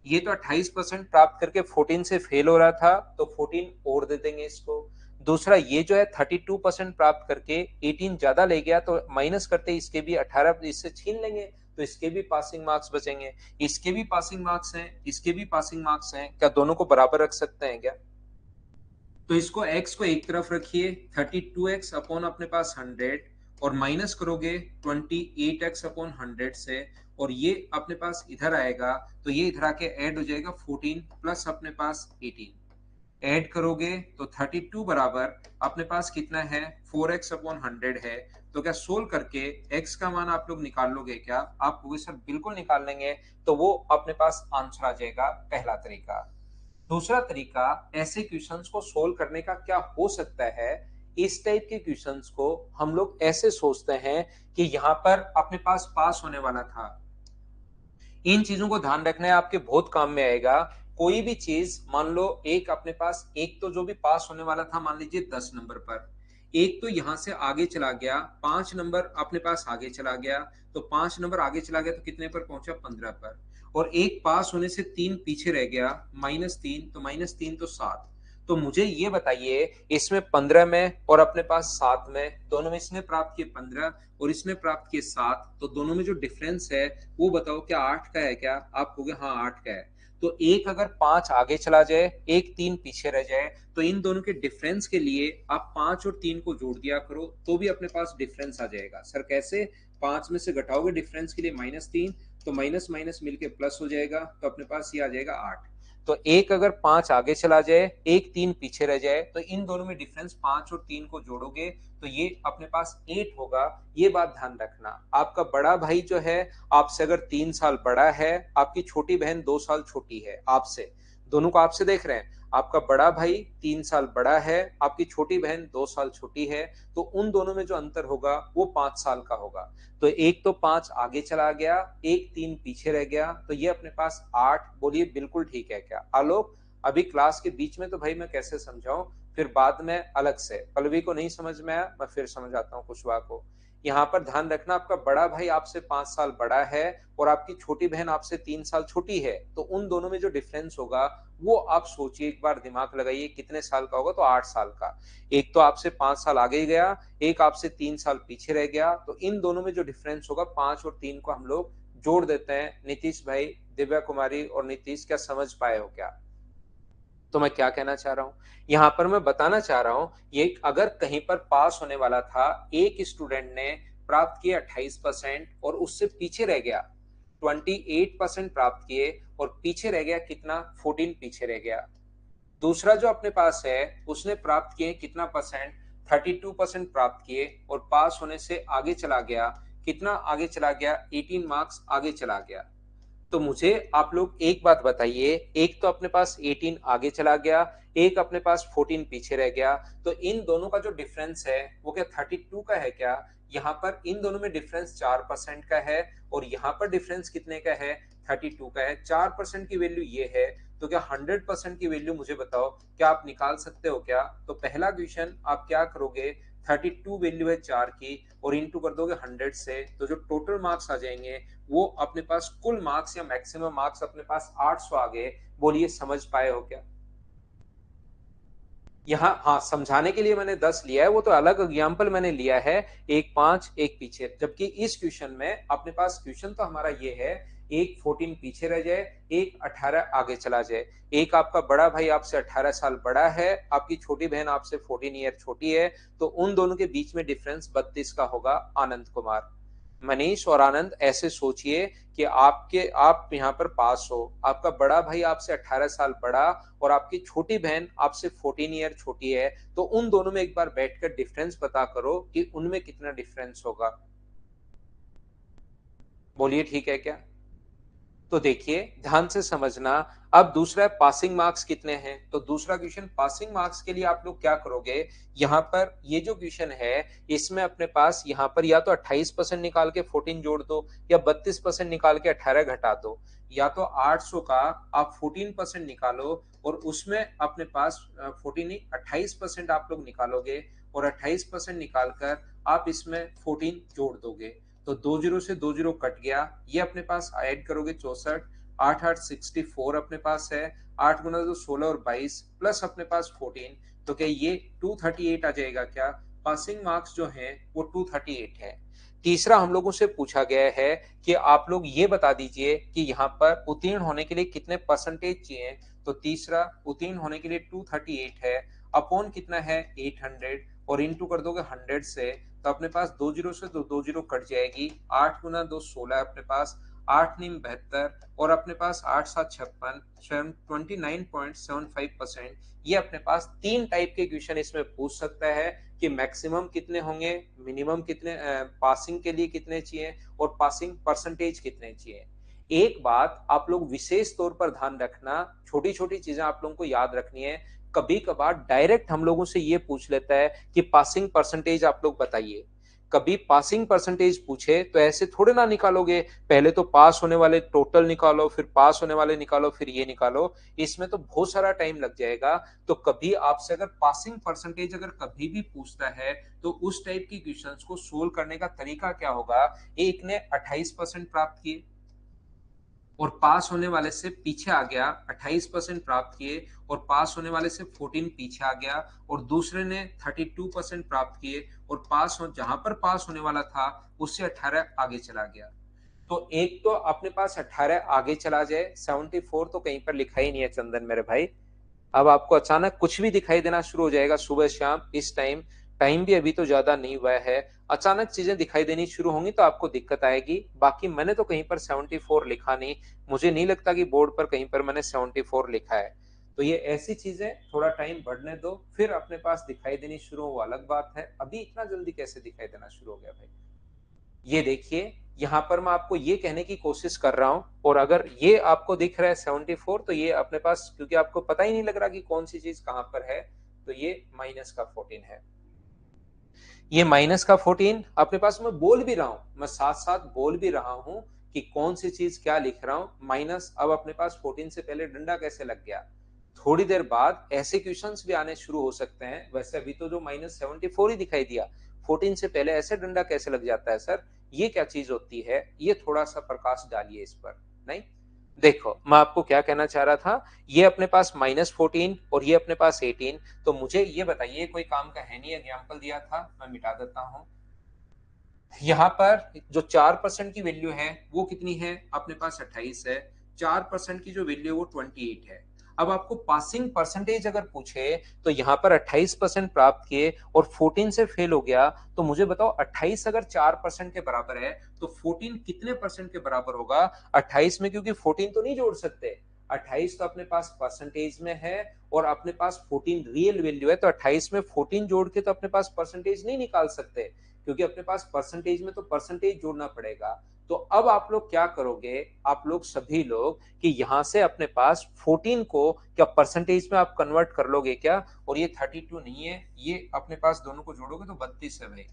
ये तो 28% प्राप्त करके 14 से फेल हो रहा था, तो 14 और दे देंगे इसको। दूसरा ये जो है 32% प्राप्त करके 18 ज्यादा ले गया, तो माइनस करते इसके भी 18 इससे छीन लेंगे, तो इसके भी पासिंग मार्क्स बचेंगे। इसके भी पासिंग मार्क्स हैं, इसके भी पासिंग मार्क्स हैं, क्या दोनों को बराबर रख सकते हैं क्या? तो इसको x को एक तरफ रखिए, 32x अपॉन अपने पास 100, और माइनस करोगे 28x अपॉन 100 से, और ये अपने पास इधर आएगा, तो ये इधर आके ऐड हो जाएगा 14 प्लस अपने पास 18। ऐड करोगे तो 32 बराबर अपने पास कितना है, 4x अपॉन 100 है। तो क्या सोल्व करके x का मान आप लोग निकाल लोगे? क्या आप कहोगे सर बिल्कुल निकाल लेंगे। तो वो अपने पास आंसर आ जाएगा, पहला तरीका। दूसरा तरीका ऐसे क्वेश्चंस को सोल्व करने का क्या हो सकता है, इस टाइप के क्वेश्चंस को हम लोग ऐसे सोचते हैं कि यहाँ पर अपने पास होने वाला था। इन चीजों को ध्यान रखना है, आपके बहुत काम में आएगा। कोई भी चीज मान लो, एक अपने पास एक तो जो भी पास होने वाला था, मान लीजिए 10 नंबर पर, एक तो यहां से आगे चला गया, 5 नंबर अपने पास आगे चला गया, तो 5 नंबर आगे चला गया तो कितने पर पहुंचा, 15 पर। और एक पास होने से 3 पीछे रह गया, -3, तो -3 तो 7। तो मुझे ये बताइए, इसमें 15 में और अपने पास 7 में, दोनों में इसने प्राप्त किए 15 और इसने प्राप्त किए 7, तो दोनों में जो डिफरेंस है वो बताओ, क्या 8 का है? क्या आप कहोगे हाँ 8 का है। तो एक अगर 5 आगे चला जाए, एक 3 पीछे रह जाए, तो इन दोनों के डिफरेंस के लिए आप 5 और 3 को जोड़ दिया करो, तो भी अपने पास डिफरेंस आ जाएगा। सर कैसे? 5 में से घटाओगे डिफरेंस के लिए -3, तो माइनस माइनस मिलके प्लस हो जाएगा, तो अपने पास ये आ जाएगा 8। तो एक अगर 5 आगे चला जाए, एक 3 पीछे रह जाए, तो इन दोनों में डिफरेंस 5 और 3 को जोड़ोगे तो ये अपने पास 8 होगा। ये बात ध्यान रखना। आपका बड़ा भाई जो है आपसे अगर 3 साल बड़ा है, आपकी छोटी बहन 2 साल छोटी है आपसे, दोनों को आपसे देख रहे हैं, आपका बड़ा भाई 3 साल बड़ा है, आपकी छोटी बहन 2 साल छोटी है, तो उन दोनों में जो अंतर होगा वो 5 साल का होगा। तो एक तो 5 आगे चला गया, एक 3 पीछे रह गया, तो ये अपने पास 8। बोलिए बिल्कुल ठीक है क्या? आलोक, अभी क्लास के बीच में तो भाई मैं कैसे समझाऊं, फिर बाद में अलग से। पल्लवी को नहीं समझ में आया, मैं फिर समझाता हूँ कुशवा को। यहाँ पर ध्यान रखना, आपका बड़ा भाई आपसे 5 साल बड़ा है और आपकी छोटी बहन आपसे 3 साल छोटी है, तो उन दोनों में जो डिफरेंस होगा वो आप सोचिए, एक बार दिमाग लगाइए कितने साल का होगा, तो 8 साल का। एक तो आपसे 5 साल आगे गया, एक आपसे 3 साल पीछे रह गया, तो इन दोनों में जो डिफरेंस होगा 5 और 3 को हम लोग जोड़ देते हैं। नीतीश भाई, दिव्या कुमारी और नीतीश, क्या समझ पाए हो क्या? तो मैं क्या कहना चाह रहा हूं, यहां पर मैं बताना चाह रहा हूं, ये अगर कहीं पर पास होने वाला था, एक स्टूडेंट ने प्राप्त किए 28% और उससे पीछे रह गया, 28% प्राप्त किए और पीछे रह गया कितना, 14 पीछे रह गया। दूसरा जो अपने पास है उसने प्राप्त किए कितना परसेंट, 32% प्राप्त किए और पास होने से आगे चला गया, कितना आगे चला गया, 18 मार्क्स आगे चला गया। तो मुझे आप लोग एक बात बताइए, एक तो अपने पास 18 आगे चला गया, एक अपने पास 14 पीछे रह गया, तो इन दोनों का जो डिफरेंस है वो क्या 32 का है? क्या यहाँ पर इन दोनों में डिफरेंस 4% का है और यहाँ पर डिफरेंस कितने का है, 32 का है। 4% की वैल्यू ये है, तो क्या 100% की वैल्यू मुझे बताओ, क्या आप निकाल सकते हो क्या? तो पहला क्वेश्चन आप क्या करोगे, 32 वैल्यू है 4 की और इंटू कर दोगे 100 से, तो जो टोटल मार्क्स आ जाएंगे वो अपने पास कुल मार्क्स या मैक्सिमम मार्क्स अपने पास 800 आ गए। बोलिए समझ पाए हो क्या? यहाँ हाँ, समझाने के लिए मैंने 10 लिया है, वो तो अलग एग्जाम्पल मैंने लिया है, एक 5 एक पीछे, जबकि इस क्वेश्चन में अपने पास क्वेश्चन तो हमारा ये है एक 14 पीछे रह जाए, एक 18 आगे चला जाए। एक आपका बड़ा भाई आपसे 18 साल बड़ा है, आपकी छोटी बहन आपसे 14 ईयर छोटी है, तो उन दोनों के बीच में डिफरेंस 32 का होगा। आनंद कुमार, मनीष और आनंद ऐसे सोचिए कि आप यहाँ पर पास हो, आपका बड़ा भाई आपसे 18 साल बड़ा और आपकी छोटी बहन आपसे 14 ईयर छोटी है, तो उन दोनों में एक बार बैठकर डिफरेंस पता करो कि उनमें कितना डिफरेंस होगा। बोलिए ठीक है क्या? तो देखिए ध्यान से समझना। अब दूसरा है पासिंग मार्क्स कितने हैं, तो दूसरा क्वेश्चन पासिंग मार्क्स के लिए आप लोग क्या करोगे, यहाँ पर ये जो क्वेश्चन है इसमें अपने पास यहाँ पर या तो 28% निकाल के 14 जोड़ दो, या 32% निकाल के 18 घटा दो, या तो 800 का आप 14% निकालो और उसमें अपने पास 14 नहीं 28% आप लोग निकालोगे, और 28% निकालकर आप इसमें 14 जोड़ दोगे, तो 20 से 20 कट गया, ये अपने पास ऐड करोगे 64, 8 8 64 अपने पास है, 8 गुना 2 16 और 22 प्लस अपने पास 14, तो क्या ये 238 आ जाएगा क्या? पासिंग मार्क्स जो है वो 238 है। तीसरा हम लोगों से पूछा गया है कि आप लोग ये बता दीजिए कि यहाँ पर उत्तीर्ण होने के लिए कितने परसेंटेज चाहिए, तो तीसरा उत्तीर्ण होने के लिए 238 है, अपॉन कितना है 800, और इंटू कर दोगे 100 से, तो अपने पास 20 से तो 20 कट जाएगी, 8 गुना 2 16 अपने पास, 8 नीम 72, और अपने पास 8 7 56, 29.75%। ये अपने पास तीन टाइप के क्वेश्चन इसमें पूछ सकता है कि मैक्सिमम कितने होंगे, मिनिमम कितने, पासिंग के लिए कितने चाहिए, और पासिंग परसेंटेज कितने चाहिए। एक बात आप लोग विशेष तौर पर ध्यान रखना, छोटी छोटी चीजें आप लोगों को याद रखनी है। कभी कभार डायरेक्ट हम लोगों से ये पूछ लेता है कि पासिंग परसेंटेज आप लोग बताइए। कभी पासिंग परसेंटेज पूछे तो ऐसे थोड़े ना निकालोगे, पहले तो पास होने वाले टोटल निकालो, फिर पास होने वाले निकालो, फिर ये निकालो, इसमें तो बहुत सारा टाइम लग जाएगा। तो कभी आपसे अगर पासिंग परसेंटेज अगर कभी भी पूछता है, तो उस टाइप की क्वेश्चंस को सोल्व करने का तरीका क्या होगा, एक ने 28% प्राप्त किए और पास होने वाले से पीछे आ गया, 28% प्राप्त किए और पास होने वाले से 14 पीछे आ गया, और दूसरे ने 32% प्राप्त किए और पास हो जहां पर पास होने वाला था उससे 18 आगे चला गया। तो एक तो अपने पास 18 आगे चला जाए, 74 तो कहीं पर लिखा ही नहीं है चंदन मेरे भाई। अब आपको अचानक कुछ भी दिखाई देना शुरू हो जाएगा सुबह शाम इस टाइम, टाइम भी अभी तो ज्यादा नहीं हुआ है, अचानक चीजें दिखाई देनी शुरू होंगी तो आपको दिक्कत आएगी। बाकी मैंने तो कहीं पर 74 लिखा नहीं, मुझे नहीं लगता कि बोर्ड पर कहीं पर मैंने 74 लिखा है। तो ये ऐसी चीजें थोड़ा टाइम बढ़ने दो, फिर अपने पास दिखाई देनी शुरू हो, वो अलग बात है। अभी इतना जल्दी कैसे दिखाई देना शुरू हो गया भाई? ये देखिए, यहाँ पर मैं आपको ये कहने की कोशिश कर रहा हूं, और अगर ये आपको दिख रहा है 74, तो ये अपने पास, क्योंकि आपको पता ही नहीं लग रहा कि कौन सी चीज कहां पर है, तो ये माइनस का 14 है। ये माइनस का 14 अपने पास, मैं बोल भी रहा हूं, मैं साथ साथ बोल भी रहा हूं कि कौन सी चीज क्या लिख रहा हूं, माइनस। अब अपने पास 14 से पहले डंडा कैसे लग गया? थोड़ी देर बाद ऐसे क्वेश्चंस भी आने शुरू हो सकते हैं। वैसे अभी तो जो -74 ही दिखाई दिया, 14 से पहले ऐसे डंडा कैसे लग जाता है सर, ये क्या चीज होती है, ये थोड़ा सा प्रकाश डालिए इस पर। नहीं, देखो मैं आपको क्या कहना चाह रहा था, ये अपने पास -14 और ये अपने पास 18, तो मुझे ये बताइए, कोई काम का है नहीं, एग्जाम्पल दिया था मैं मिटा देता हूँ। यहाँ पर जो 4% की वैल्यू है वो कितनी है, अपने पास 28 है, 4% की जो वैल्यू है वो 28 है। अब आपको पासिंग परसेंटेज अगर पूछे, तो यहाँ पर 28% प्राप्त किए और 14 से फेल हो गया, तो मुझे बताओ 28 अगर 4% के बराबर है, तो 14 कितने परसेंट के बराबर होगा? 28 में क्योंकि 14 तो नहीं जोड़ सकते, 28 तो अपने पास परसेंटेज में है और अपने पास 14 रियल वैल्यू है, तो 28 में 14 जोड़ के तो अपने पास परसेंटेज नहीं निकाल सकते, क्योंकि अपने पास परसेंटेज में तो परसेंटेज जोड़ना पड़ेगा। तो अब आप लोग क्या करोगे, आप लोग सभी लोग, कि यहां से अपने पास 14 को क्या परसेंटेज में आप कन्वर्ट कर लोगे क्या? और ये 32 नहीं है, ये अपने पास दोनों को जोड़ोगे तो 32 है भाई।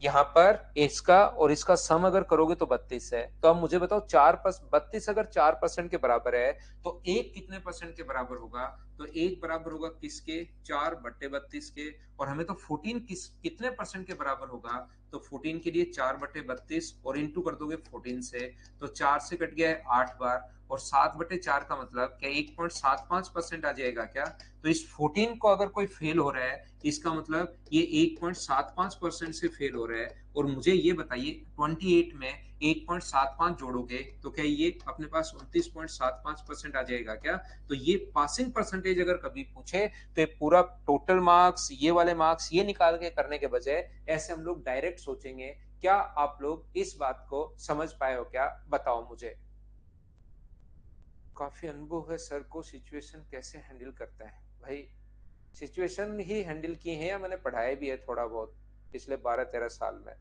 यहाँ पर इसका और इसका सम अगर करोगे तो 32 है। तो अब मुझे बताओ 32 अगर 4% के बराबर है, तो एक कितने परसेंट के बराबर होगा? तो एक बराबर होगा किसके? 4/32 के। और हमें तो 14 कितने परसेंट के बराबर होगा? तो 14 के लिए 4/32 और इंटू कर दोगे 14 से, तो 4 से कट गया है 8 बार, और 7/4 का मतलब क्या 1.75% आ जाएगा क्या? तो इस 14 को अगर कोई फेल हो रहा है, इसका मतलब ये 1.75% से फेल हो रहा है। और मुझे ये बताइए 28 में 1.75 जोड़ोगे तो क्या ये अपने पास 29.75% आ जाएगा क्या? तो ये पासिंग परसेंटेज अगर कभी पूछे तो ये पूरा टोटल मार्क्स, ये वाले मार्क्स, ये निकाल के करने के बजाय ऐसे हम लोग डायरेक्ट सोचेंगे। क्या आप लोग इस बात को समझ पाए हो क्या? बताओ मुझे। काफी अनुभव है सर को सिचुएशन कैसे हैंडल करता है। भाई सिचुएशन ही हैंडल की है या मैंने पढ़ाया भी है थोड़ा बहुत पिछले 12-13 साल में।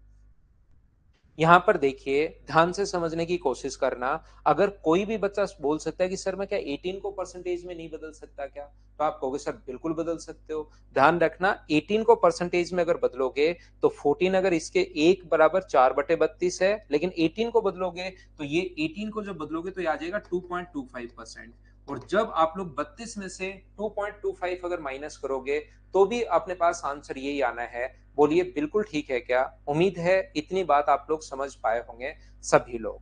यहाँ पर देखिए ध्यान से समझने की कोशिश करना। अगर कोई भी बच्चा बोल सकता है कि सर मैं क्या 18 को परसेंटेज में नहीं बदल सकता क्या, तो आप कहोगे सर बिल्कुल बदल सकते हो। ध्यान रखना 18 को परसेंटेज में अगर बदलोगे तो 14 अगर इसके 1/4/32 है, लेकिन 18 को बदलोगे तो ये 18 को जब बदलोगे तो ये आ जाएगा 2.25%। और जब आप लोग 32 में से 2.25 अगर माइनस करोगे तो भी अपने पास आंसर यही आना है। बोलिए बिल्कुल ठीक है क्या? उम्मीद है इतनी बात आप लोग समझ पाए होंगे सभी लोग।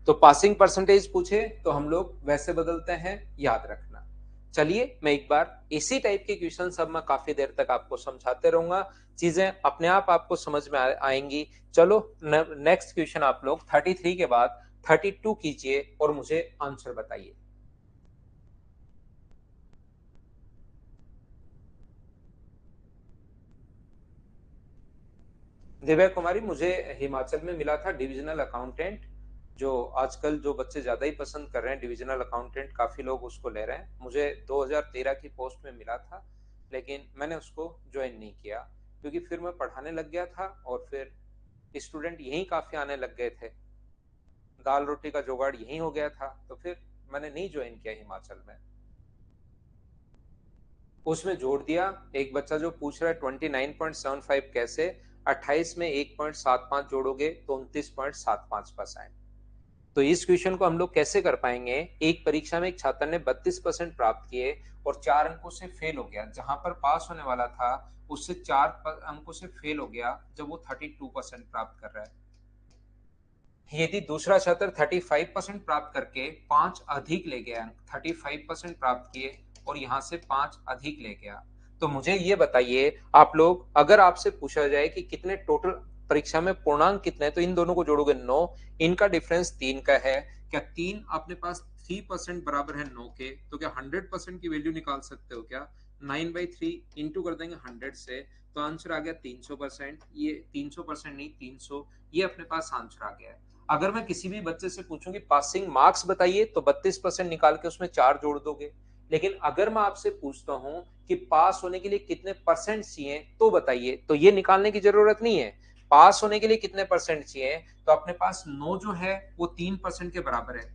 तो पासिंग परसेंटेज पूछे तो हम लोग वैसे बदलते हैं, याद रखना। चलिए मैं एक बार इसी टाइप के क्वेश्चन सब मैं काफी देर तक आपको समझाते रहूंगा, चीजें अपने आप आपको समझ में आएंगी। चलो नेक्स्ट क्वेश्चन आप लोग 33 के बाद 32 कीजिए और मुझे आंसर बताइए। दिव्या कुमारी, मुझे हिमाचल में मिला था डिविजनल अकाउंटेंट। जो आजकल जो बच्चे ज्यादा ही पसंद कर रहे हैं डिविजनल अकाउंटेंट, काफी लोग उसको ले रहे हैं। मुझे 2013 की पोस्ट में मिला था, लेकिन मैंने उसको ज्वाइन नहीं किया क्योंकि फिर मैं पढ़ाने लग गया था और फिर स्टूडेंट यहीं काफी आने लग गए थे, दाल रोटी का जुगाड़ यहीं हो गया था, तो फिर मैंने नहीं ज्वाइन किया हिमाचल में। उसमें जोड़ दिया एक बच्चा जो पूछ रहा है 29.75 कैसे, 28 में 1.75 जोड़ोगे तो 29.75%। तो इस क्वेश्चन को हम लोग कैसे कर पाएंगे? एक परीक्षा में एक छात्र ने 32% प्राप्त किए और 4 अंकों से फेल हो गया, जहां पर पास होने वाला था उससे 4 अंकों से फेल हो गया जब वो 32% प्राप्त कर रहा है। यदि दूसरा छात्र 35% प्राप्त करके 5 अधिक ले गया, 35% प्राप्त किए और यहां से 5 अधिक ले गया, तो मुझे ये बताइए आप लोग, अगर आपसे पूछा जाए कि कितने टोटल परीक्षा में पूर्णांक कितने हैं, तो इन दोनों को जोड़ोगे 9, इनका डिफरेंस 3 का है। क्या 3 अपने पास 3% बराबर है 9 के? तो क्या 100% की वैल्यू निकाल सकते हो क्या? 9/3 इंटू कर देंगे 100 से, तो आंसर आ गया 300%। ये 300% नहीं 300, ये अपने पास आंसर आ गया है। अगर मैं किसी भी बच्चे से पूछूं कि पासिंग मार्क्स बताइए तो 32% निकाल के उसमें 4 जोड़ दोगे। लेकिन अगर मैं आपसे पूछता हूं कि पास होने के लिए कितने परसेंट चाहिए तो बताइए, तो ये निकालने की जरूरत नहीं है। पास होने के लिए कितने परसेंट चाहिए, तो अपने पास 9 जो है वो 3% के बराबर है।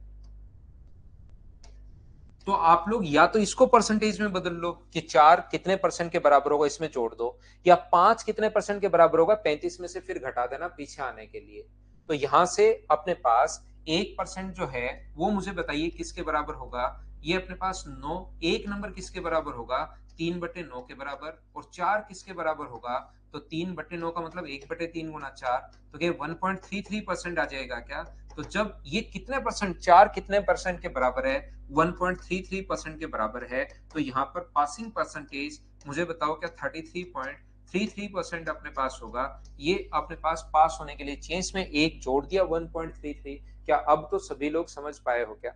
तो आप लोग या तो इसको परसेंटेज में बदल लो कि 4 कितने परसेंट के बराबर होगा, इसमें जोड़ दो, या 5 कितने परसेंट के बराबर होगा, 35 में से फिर घटा देना पीछे आने के लिए। तो यहां से अपने पास 1% जो है वो मुझे बताइए किसके बराबर होगा। ये अपने पास 9, एक नंबर किसके बराबर होगा? 3/9 के बराबर। और 4 किसके बराबर होगा? तो 3/9 का मतलब 1/3 गुना 4, तो क्या 1.33% आ जाएगा क्या? तो जब ये कितने परसेंट, 4 कितने परसेंट के बराबर है? 1.33% के बराबर है। तो यहाँ पर पासिंग परसेंटेज मुझे बताओ क्या 33.33% अपने पास होगा? ये अपने पास पास होने के लिए चेंज में एक जोड़ दिया 1.33। क्या अब तो सभी लोग समझ पाए हो क्या?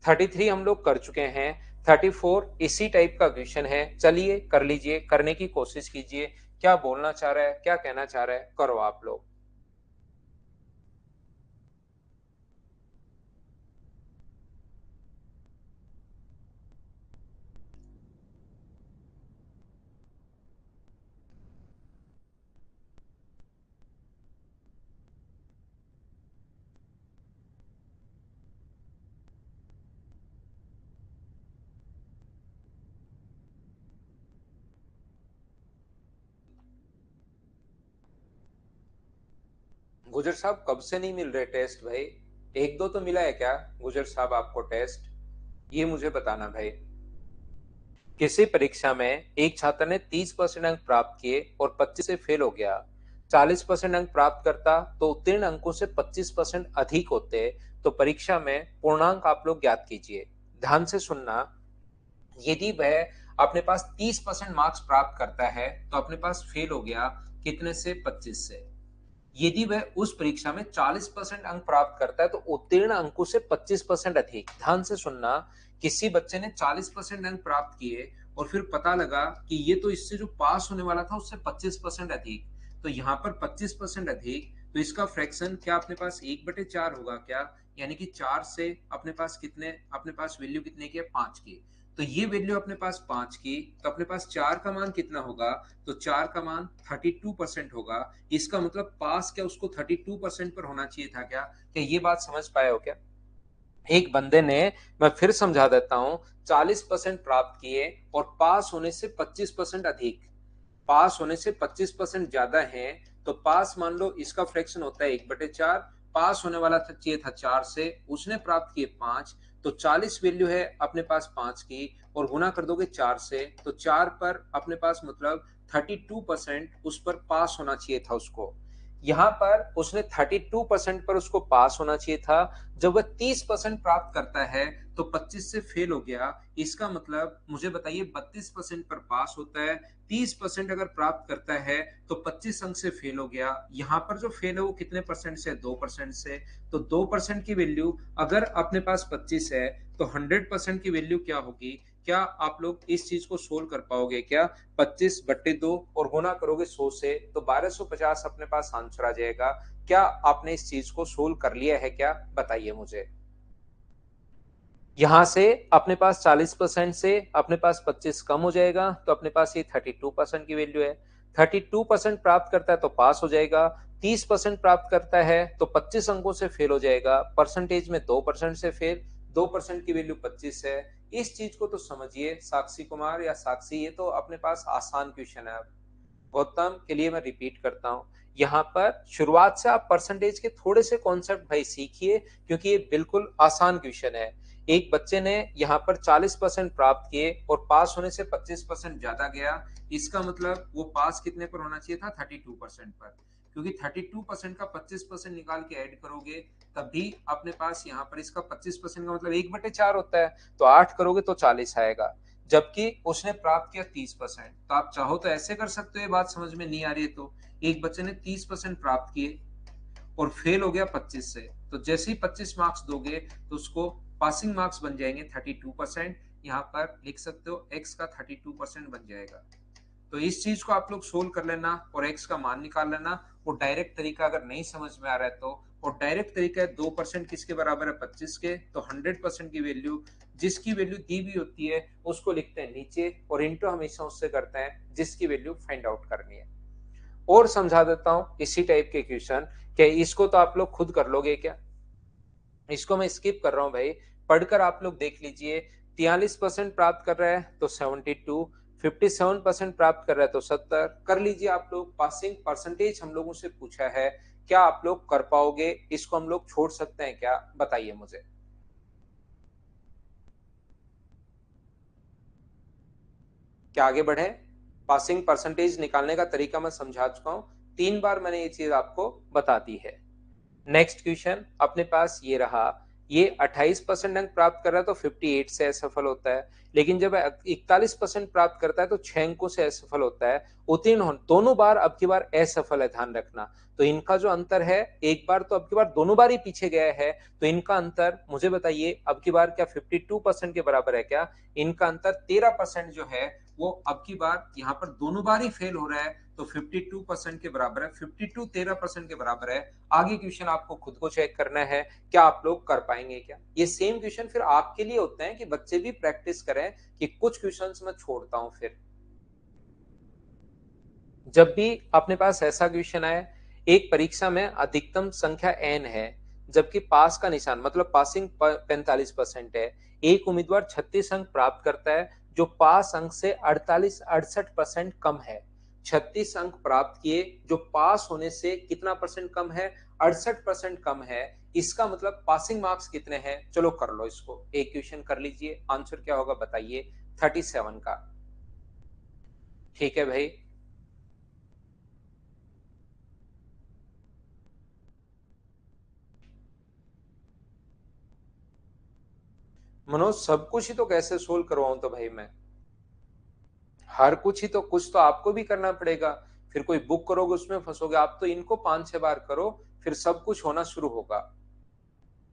33 हम लोग कर चुके हैं, 34 इसी टाइप का क्वेश्चन है। चलिए कर लीजिए, करने की कोशिश कीजिए। क्या बोलना चाह रहा है, क्या कहना चाह रहा है, करो आप लोग। गुजर साहब कब से नहीं मिल रहे टेस्ट भाई? एक दो तो मिला है क्या गुजर साहब आपको टेस्ट? ये मुझे बताना भाई। किसी परीक्षा में एक छात्र ने 30% अंक प्राप्त किए और 25 से फेल हो गया, 40% अंक प्राप्त करता तो उत्तीर्ण अंकों से 25% अधिक होते, तो परीक्षा में पूर्णांक आप लोग ज्ञात कीजिए। ध्यान से सुनना, यदि वह अपने पास 30% मार्क्स प्राप्त करता है तो अपने पास फेल हो गया कितने से? 25 से। यदि वह उस परीक्षा में 40% अंक प्राप्त करता है तो उत्तीर्ण अंकों से 25% अधिक। ध्यान से सुनना, किसी बच्चे ने 40% अंक प्राप्त किए और फिर पता लगा कि ये तो इससे जो पास होने वाला था उससे 25% अधिक, तो यहाँ पर 25% अधिक, तो इसका फ्रैक्शन क्या अपने पास 1/4 होगा क्या? यानी कि 4 से अपने पास कितने, अपने पास वैल्यू कितने की है? 5 की। तो ये वैल्यू अपने पास 5 की, तो अपने पास 4 का मान कितना होगा? तो 4 का मान 32% होगा। इसका मतलब पास क्या उसको 32% पर होना चाहिए था क्या? क्या ये बात समझ पाए हो क्या? एक बंदे ने, मैं फिर समझा देता हूं, 40% प्राप्त किए और पास होने से 25% अधिक, पास होने से 25% ज्यादा है, तो पास मान लो इसका फ्रैक्शन होता है 1/4, पास होने वाला था चाहिए था 4 से, उसने प्राप्त किए 5, तो 40 वैल्यू है अपने पास 5 की, और गुना कर दोगे 4 से, तो 4 पर अपने पास मतलब 32% उस पर पास होना चाहिए था उसको। यहाँ पर उसने 32% पर उसको पास होना चाहिए था। जब वह 30% प्राप्त करता है तो 25 से फेल हो गया। इसका मतलब मुझे बताइए 32% पर पास होता है, 30% अगर प्राप्त करता है तो 25 अंक से फेल हो गया। यहाँ पर जो फेल है वो कितने परसेंट से? 2% से। तो 2% की वैल्यू अगर अपने पास 25 है तो 100% की वैल्यू क्या होगी? क्या आप लोग इस चीज को सोल्व कर पाओगे क्या? 25/2 और गुना करोगे 100 से तो 1250 अपने पास आंसर आ जाएगा। क्या आपने इस चीज को सोल्व कर लिया है क्या? बताइए मुझे। यहां से अपने पास 40% से अपने पास 25 कम हो जाएगा, तो अपने पास ये 32% की वैल्यू है। 32% प्राप्त करता है तो पास हो जाएगा, 30% प्राप्त करता है तो 25 अंकों से फेल हो जाएगा, परसेंटेज में 2% से फेल, 2% की वैल्यू 25 है। इस चीज को तो समझिए साक्षी कुमार या साक्षी, ये तो अपने पास आसान क्वेश्चन है। गौतम के लिए मैं रिपीट करता हूं, यहाँ पर शुरुआत से आप परसेंटेज के थोड़े से कॉन्सेप्ट भाई सीखिए, क्योंकि ये बिल्कुल आसान क्वेश्चन है। एक बच्चे ने यहाँ पर 40% प्राप्त किए और पास होने से 25% ज्यादा गया। इसका मतलब वो पास कितने पर होना चाहिए था? 32% पर, क्योंकि 32% का 25% निकाल के ऐड करोगे तभी अपने पास यहाँ पर इसका 25% का मतलब 1/4 होता है, तो 8 करोगे तो 40 आएगा। जबकि उसने प्राप्त किया 30%। तो आप चाहो तो ऐसे कर सकते हो, ये बात समझ में नहीं आ रही है तो, एक बच्चे ने 30% प्राप्त किए और फेल हो गया 25 से, तो जैसे ही 25 मार्क्स दोगे तो उसको पासिंग मार्क्स बन जाएंगे 32%। यहाँ पर लिख सकते हो x का 32% बन जाएगा। तो इस चीज को आप लोग सोल्व कर लेना और x का मान निकाल लेना। वो डायरेक्ट तरीका अगर नहीं समझ में आ रहा है तो, और डायरेक्ट तरीका है 2% किसके बराबर है? 25 के। तो 100% की वैल्यू, जिसकी वैल्यू दी हुई होती है उसको लिखते हैं नीचे, और इंटू हमेशा उससे करते हैं जिसकी वैल्यू फाइंड आउट करनी है। और समझा देता हूं इसी टाइप के क्वेश्चन, क्या इसको तो आप लोग खुद कर लोगे क्या? इसको मैं स्किप कर रहा हूं भाई, पढ़कर आप लोग देख लीजिए। 43% प्राप्त कर रहा है तो 72, 57% प्राप्त कर रहा है तो 70 कर लीजिए आप लोग। पासिंग परसेंटेज हम लोगों से पूछा है, क्या आप लोग कर पाओगे? इसको हम लोग छोड़ सकते हैं क्या? बताइए मुझे। क्या आगे बढ़े? पासिंग परसेंटेज निकालने का तरीका मैं समझा चुका हूं, 3 बार मैंने ये चीज आपको बता दी है। नेक्स्ट क्वेश्चन अपने पास ये रहा, ये 28% अंक प्राप्त कर रहा है तो 58 से असफल होता है, लेकिन जब 41% प्राप्त करता है तो 6 अंकों से असफल होता है। उत्तीर्ण हो दोनों बार, अब की बार असफल है, ध्यान रखना। तो इनका जो अंतर है, एक बार तो अब की बार दोनों बार ही पीछे गया है, तो इनका अंतर मुझे बताइए अब की बार क्या 52% के बराबर है क्या? इनका अंतर 13% जो है वो अब की बार यहाँ पर दोनों बार ही फेल हो रहा है, तो 52% के बराबर है। 52 13% के बराबर है। आगे क्वेश्चन आपको खुद को चेक करना है, क्या आप लोग कर पाएंगे क्या? ये सेम क्वेश्चन फिर आपके लिए होते हैं कि बच्चे भी प्रैक्टिस करें, कि कुछ क्वेश्चंस मैं छोड़ता हूं फिर। जब भी अपने पास ऐसा क्वेश्चन आए, एक परीक्षा में अधिकतम संख्या n है, जबकि पास का निशान मतलब पासिंग 45% है, एक उम्मीदवार 36 अंक प्राप्त करता है जो पास अंक से 68% कम है। 36 अंक प्राप्त किए जो पास होने से कितना परसेंट कम है? 68% कम है। इसका मतलब पासिंग मार्क्स कितने हैं? चलो कर लो इसको, एक क्वेश्चन कर लीजिए, आंसर क्या होगा बताइए? 37 का। ठीक है भाई। मनोज सब कुछ ही तो कैसे सोल्व करवाऊं तो भाई मैं, हर कुछ ही तो, कुछ तो आपको भी करना पड़ेगा। फिर कोई बुक करोगे उसमें फंसोगे आप, तो इनको 5-6 बार करो, फिर सब कुछ होना शुरू होगा।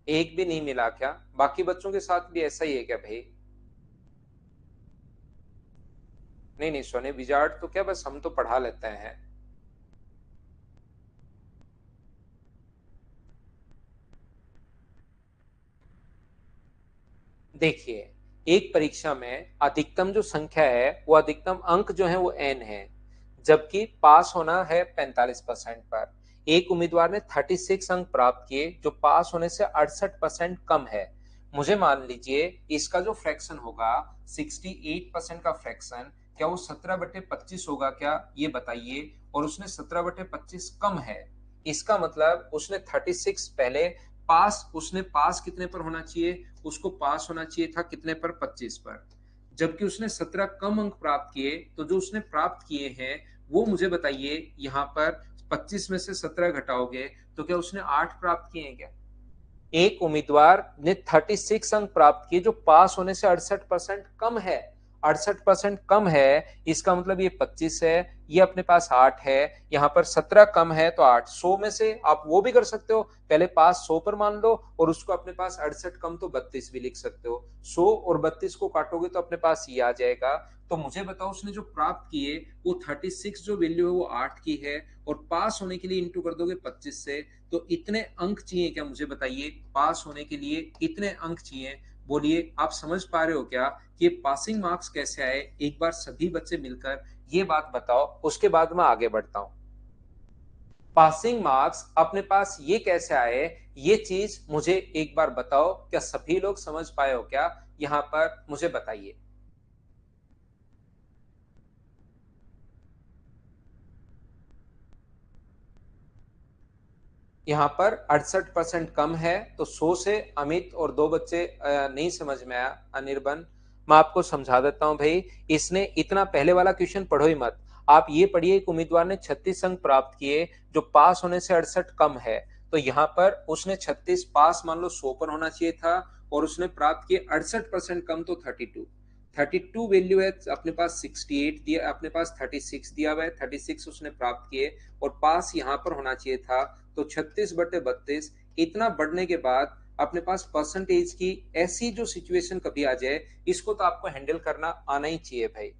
एक भी नहीं मिला क्या? बाकी बच्चों के साथ भी ऐसा ही है क्या भाई? नहीं नहीं सोने, विजार्ड तो क्या, बस हम तो पढ़ा लेते हैं। देखिए, एक परीक्षा में अधिकतम जो संख्या है वो अधिकतम अंक जो है वो एन है, जबकि पास होना है 45% पर। एक उम्मीदवार ने 36 अंक प्राप्त किए जो पास होने से 68% कम है। मुझे मान लीजिए इसका जो फ्रैक्शन होगा 68% का फ्रैक्शन, क्या वो 17/25 होगा क्या, ये बताइए। और उसने 17/25 कम है, इसका मतलब उसने 36 पहले पास, उसने पास कितने पर होना चाहिए, उसको पास होना चाहिए था कितने पर, 25 पर। जबकि उसने 17 कम अंक प्राप्त किए, तो जो उसने प्राप्त किए हैं वो मुझे बताइए। यहाँ पर 25 में से 17 घटाओगे तो क्या उसने 8 प्राप्त किए हैं क्या? एक उम्मीदवार ने 36 अंक प्राप्त किए जो पास होने से 68% कम है। 68% कम है, इसका मतलब ये 25 है, ये अपने पास 8 है, यहाँ पर 17 कम है तो 8। 100 में से आप वो भी कर सकते हो, पहले पास 100 पर मान लो और उसको अपने पास 68 कम तो 32 भी लिख सकते हो। 100 और 32 को काटोगे तो अपने पास ये आ जाएगा। तो मुझे बताओ उसने जो प्राप्त किए वो 36 जो वैल्यू है वो 8 की है, और पास होने के लिए इंटू कर दोगे 25 से, तो इतने अंक चाहिए क्या, मुझे बताइए पास होने के लिए इतने अंक चाहिए। बोलिए आप समझ पा रहे हो क्या कि पासिंग मार्क्स कैसे आए? एक बार सभी बच्चे मिलकर ये बात बताओ, उसके बाद मैं आगे बढ़ता हूं। पासिंग मार्क्स अपने पास ये कैसे आए, ये चीज मुझे एक बार बताओ, क्या सभी लोग समझ पाए हो क्या? यहाँ पर मुझे बताइए। यहाँ पर 68% कम है, तो 100 से अमित और दो बच्चे नहीं समझ में आया, अनिर्बन। मैं आपको समझा देता हूं भाई, इसने इतना पहले वाला क्वेश्चन पढ़ो ही मत। आप ये पढ़िए, एक उम्मीदवार ने 36 अंक प्राप्त किए जो पास होने से 68 कम है। तो यहाँ पर उसने 36 पास मान लो 100 पर होना चाहिए था, और उसने प्राप्त किए 68% कम तो 32। 32 वैल्यू है अपने पास, 68 दिया अपने पास, 36 दिया हुआ है, 36 उसने प्राप्त किए, और पास यहाँ पर होना चाहिए था। तो 36/32 इतना बढ़ने के बाद अपने पास परसेंटेज की ऐसी जो सिचुएशन कभी आ जाए, इसको तो आपको हैंडल करना आना ही चाहिए भाई।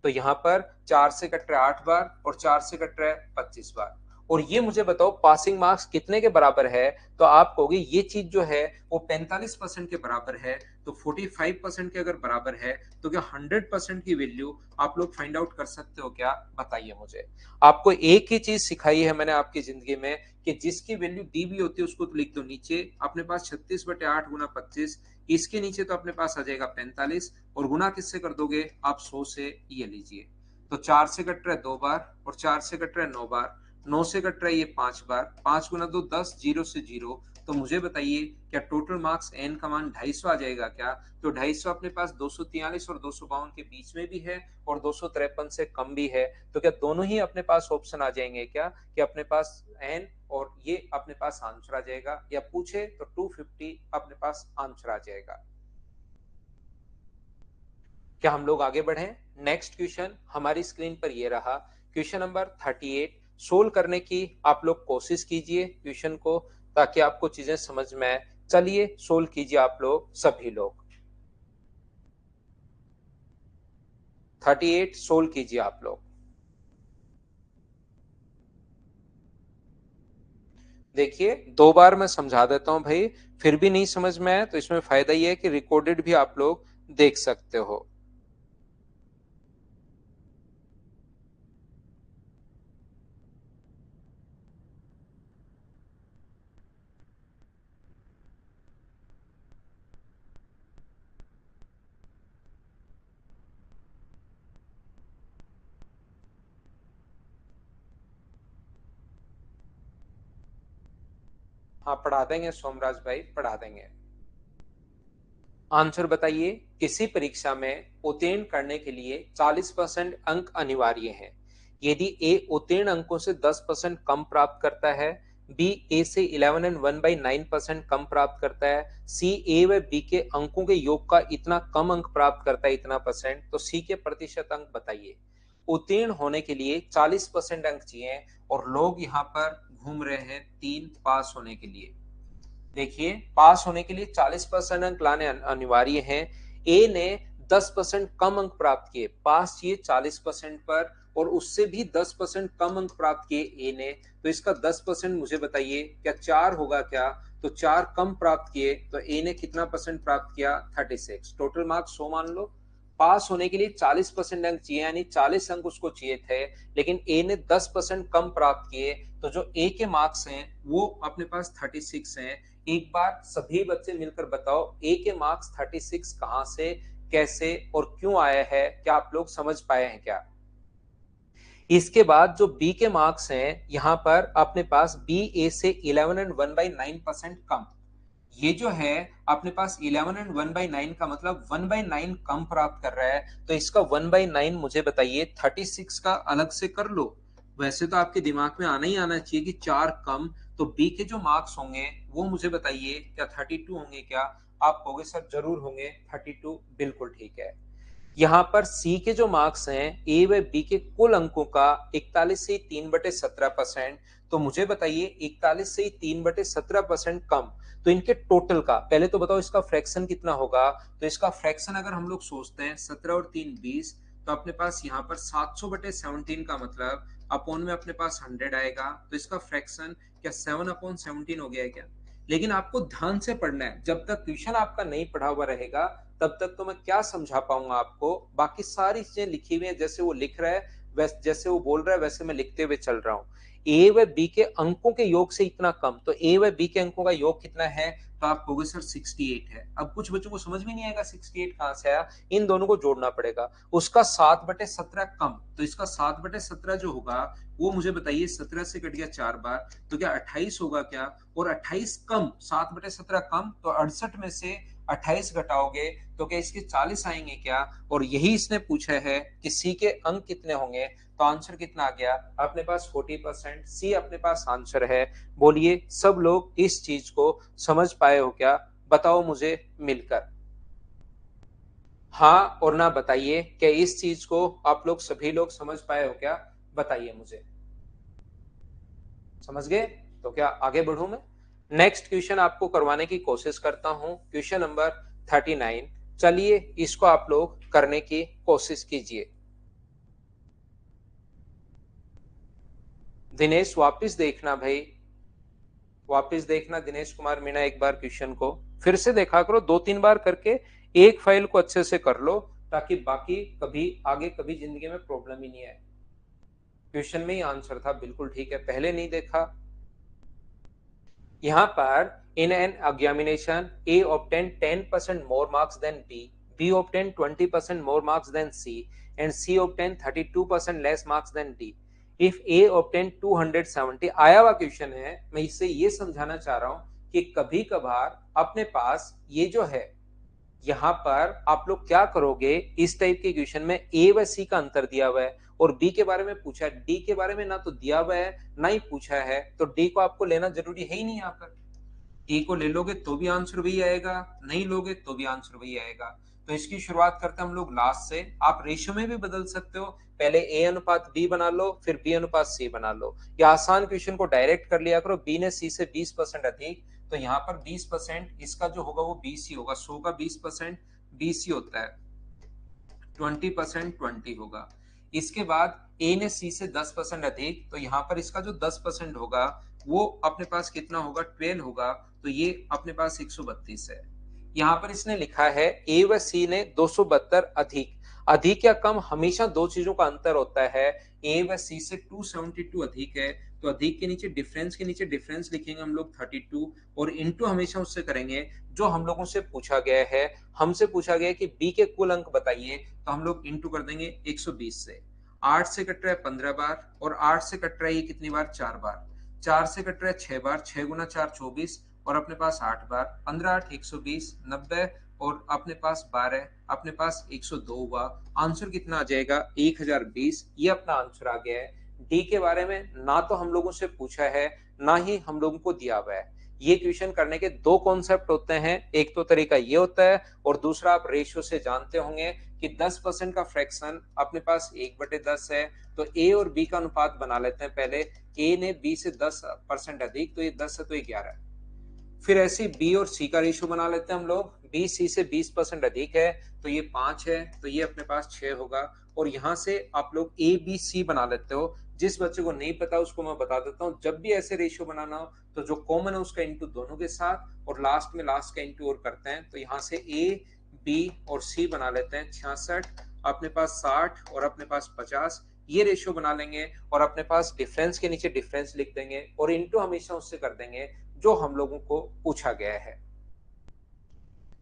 तो यहाँ पर 4 से कट रहा है 8 बार और 4 से कट रहा है 25 बार। और ये मुझे बताओ पासिंग मार्क्स कितने के बराबर है? तो आप कहोगे ये चीज जो है वो 45% के बराबर है। तो 45% के अगर बराबर है, तो क्या 100% की वैल्यू आप लोग फाइंड आउट कर सकते हो क्या? बताइए मुझे। आपको एक ही चीज सिखाई है मैंने आपकी जिंदगी में, कि जिसकी वैल्यू दी भी होती है उसको तो लिख दो नीचे। अपने पास 36/8 गुना 25, इसके नीचे तो अपने पास आ जाएगा 45, और गुना किससे कर दोगे आप? 100 से। ये लीजिए, तो 4 से कट रहा है 2 बार, और 4 से कट रहा है 9 बार, 9 से कट रहा है ये 5 बार, 5 गुना 2 10, 0 से 0। तो मुझे बताइए क्या टोटल मार्क्स एन का मान 250 आ जाएगा क्या? तो 250 अपने पास 243 और 252 के बीच में भी है, और 253 से कम भी है। तो क्या दोनों ही अपने पास ऑप्शन आ जाएंगे क्या, कि अपने पास एन और ये अपने पास आंसर आ जाएगा? या पूछे तो 250 अपने पास आंसर आ जाएगा। क्या हम लोग आगे बढ़े? नेक्स्ट क्वेश्चन हमारी स्क्रीन पर ये रहा, क्वेश्चन नंबर 38। सोल्व करने की आप लोग कोशिश कीजिए क्वेश्चन को, ताकि आपको चीजें समझ में आए। चलिए सोल्व कीजिए आप लोग, सभी लोग 38 सोल्व कीजिए आप लोग। देखिए 2 बार मैं समझा देता हूं भाई, फिर भी नहीं समझ में आया तो इसमें फायदा ये है कि रिकॉर्डेड भी आप लोग देख सकते हो। हाँ पढ़ा देंगे सोमराज भाई, पढ़ा देंगे। आंसर बताइए। किसी परीक्षा में उत्तीर्ण करने के लिए 40% अंक अनिवार्य हैं। यदि ए उत्तीर्ण अंकों से 10% कम प्राप्त करता है, बी ए से 11 एंड 1/9% कम प्राप्त करता है, सी ए व बी के अंकों के योग का इतना कम अंक प्राप्त करता है इतना परसेंट, तो सी के प्रतिशत अंक बताइए। उत्तीर्ण होने के लिए 40% अंक चाहिए और लोग यहाँ पर घूम रहे हैं 3 पास होने के लिए। देखिए, पास होने के लिए 40% अंक लाने अनिवार्य हैं। ए ने 10% कम अंक प्राप्त किए, पास चाहिए 40% पर, और उससे भी 10% कम अंक प्राप्त किए ए ने, तो इसका 10% मुझे बताइए, क्या 4 होगा क्या? तो 4 कम प्राप्त किए, तो ए ने कितना परसेंट प्राप्त किया? 36। टोटल मार्क्स 100 मान लो। पास होने के लिए 40% अंक चाहिए, यानी 40 अंक उसको चाहिए थे, लेकिन ए ने 10% कम प्राप्त किए, तो जो ए के मार्क्स हैं वो अपने पास 36 हैं। एक बार सभी बच्चे मिलकर बताओ, ए के मार्क्स 36 कहां से, कैसे और क्यों आया है? क्या आप लोग समझ पाए हैं क्या? इसके बाद जो बी के मार्क्स हैं, यहां पर अपने पास बी ए से 11 एंड 1/9% कम। ये जो है अपने पास 11 एंड 1/9 का मतलब 1/9 कम प्राप्त कर रहा है, तो इसका 1/9 मुझे बताइए। 36 का अलग से कर लो। वैसे तो आपके दिमाग में आना ही आना चाहिए कि 4 कम, तो बी के जो मार्क्स होंगे वो मुझे बताइए, क्या 32 होंगे क्या? आप कहोगे सर जरूर होंगे 32, बिल्कुल ठीक है। यहाँ पर सी के जो मार्क्स हैं ए व बी के कुल अंकों का 41 से 3/17%, तो मुझे बताइए 41 से 3/17% कम, तो इनके टोटल का पहले तो बताओ इसका फ्रैक्शन कितना होगा? तो इसका फ्रैक्शन अगर हम लोग सोचते हैं 17 और 3 20, तो अपने पास यहाँ पर 700/17 का मतलब अपॉन में अपने पास 100 आएगा, तो इसका फ्रैक्शन क्या 7/17 हो गया है क्या? लेकिन आपको ध्यान से पढ़ना है, जब तक क्वेश्चन आपका नहीं पढ़ा हुआ रहेगा तब तक तो मैं क्या समझा पाऊंगा आपको। बाकी सारी चीजें लिखी हुई है, जैसे वो लिख रहा है वैसे, जैसे वो बोल रहा है वैसे मैं लिखते हुए चल रहा हूँ। ए व बी के अंकों के योग से इतना कम, तो ए व बी के अंकों का योग कितना है? तो आप कहोगे सर 68 है। अब कुछ बच्चों को समझ में नहीं आएगा 68 कहां से आया, इन दोनों को जोड़ना पड़ेगा। उसका 7/17 कम, तो इसका 7/17 जो होगा वो मुझे बताइए, 17 से कट गया 4 बार, तो क्या 28 होगा क्या? और 28 कम 7/17 कम, तो 68 में से 28 घटाओगे तो क्या इसके 40 आएंगे क्या? और यही इसने पूछा है कि सी के अंक कितने होंगे, तो आंसर कितना आ गया अपने पास? 40%। सी अपने पास आंसर है। बोलिए सब लोग इस चीज को समझ पाए हो क्या? बताओ मुझे मिलकर, हाँ और ना बताइए, क्या इस चीज को आप लोग सभी लोग समझ पाए हो क्या? बताइए मुझे। समझ गए? तो क्या आगे बढ़ूं मैं? नेक्स्ट क्वेश्चन आपको करवाने की कोशिश करता हूं, क्वेश्चन नंबर 39। चलिए इसको आप लोग करने की कोशिश कीजिए। दिनेश वापस देखना भाई, वापस देखना दिनेश कुमार मीणा, एक बार क्वेश्चन को फिर से देखा करो, 2-3 बार करके एक फाइल को अच्छे से कर लो, ताकि बाकी कभी आगे कभी जिंदगी में प्रॉब्लम ही नहीं आए। क्वेश्चन में ही आंसर था, बिल्कुल ठीक है, पहले नहीं देखा। यहाँ पर in an examination A obtained 10% more marks than B obtained 20% more marks than C, and C obtained 32% less marks than D. If A obtained 270, आया हुआ क्वेश्चन है, मैं इससे ये समझाना चाह रहा हूं कि कभी कभार अपने पास ये जो है, यहाँ पर आप लोग क्या करोगे, इस टाइप के क्वेश्चन में ए व सी का अंतर दिया हुआ है और बी के बारे में पूछा है, डी के बारे में ना तो दिया हुआ है ना ही पूछा है, तो डी को आपको लेना जरूरी है ही नहीं। यहाँ पर ए को ले लोगे तो भी आंसर वही आएगा, नहीं लोगे तो भी आंसर वही आएगा। तो इसकी शुरुआत करते हैं हम लोग लास्ट से। आप रेशियो में भी बदल सकते हो, पहले ए अनुपात बी बना लो, फिर बी अनुपात सी बना लो, या आसान क्वेश्चन को डायरेक्ट कर लिया करो, बी ने सी से 20% अधिक, तो यहाँ पर 20% इसका जो होगा वो बीसी होगा, 100 का 20% बीसी होता है, 20% 20 होगा। इसके बाद ए ने सी से 10% अधिक, तो यहाँ पर इसका जो 10% होगा वो अपने पास कितना होगा? 12 होगा, तो ये अपने पास 132 है। यहाँ पर इसने लिखा है ए व सी ने 272 अधिक, अधिक या कम हमेशा दो चीजों का अंतर होता है। ए व सी से 272 अधिक है, तो अधिक के नीचे डिफरेंस, के नीचे डिफरेंस लिखेंगे हम लोग 32, और इंटू हमेशा उससे करेंगे जो हम लोगों से पूछा गया है। हमसे पूछा गया है कि बी के कुल अंक बताइए, तो हम लोग इंटू कर देंगे 120 से। 8 से कट रहा है 15 बार, और 8 से कट रहा है ये कितनी बार? 4 बार। 4 से कट रहा है 6 बार, 6 गुना 4 24, और अपने पास 8 बार, 15 8 120 90, और अपने पास 12, अपने पास 102 हुआ। आंसर कितना आ जाएगा? 1020। ये अपना आंसर आ गया है। डी के बारे में ना तो हम लोगों से पूछा है, ना ही हम लोगों को दिया हुआ है। ये क्वेश्चन करने के दो कॉन्सेप्ट होते हैं, एक तो तरीका ये होता है और दूसरा आप रेशियो से जानते होंगे कि 10% का फ्रैक्शन अपने पास 1/10 है, तो ए और बी का अनुपात बना लेते हैं। पहले ए ने बी से 10% अधिक, तो ये 10 है तो ये 11 है। फिर ऐसे बी और सी का रेशियो बना लेते हैं हम लोग, बी सी से 20% अधिक है तो ये 5 है, तो ये अपने पास 6 होगा। और यहां से आप लोग ए बी सी बना लेते हो। जिस बच्चे को नहीं पता उसको मैं बता देता हूँ, जब भी ऐसे रेशियो बनाना हो तो जो कॉमन है उसका इंटू दोनों के साथ और लास्ट में लास्ट का इंटू और करते हैं। तो यहाँ से ए बी और सी बना लेते हैं 66, अपने पास 60 और अपने पास 50, ये रेशियो बना लेंगे और अपने पास डिफरेंस के नीचे डिफरेंस लिख देंगे और इंटू हमेशा उससे कर देंगे जो हम लोगों को पूछा गया है।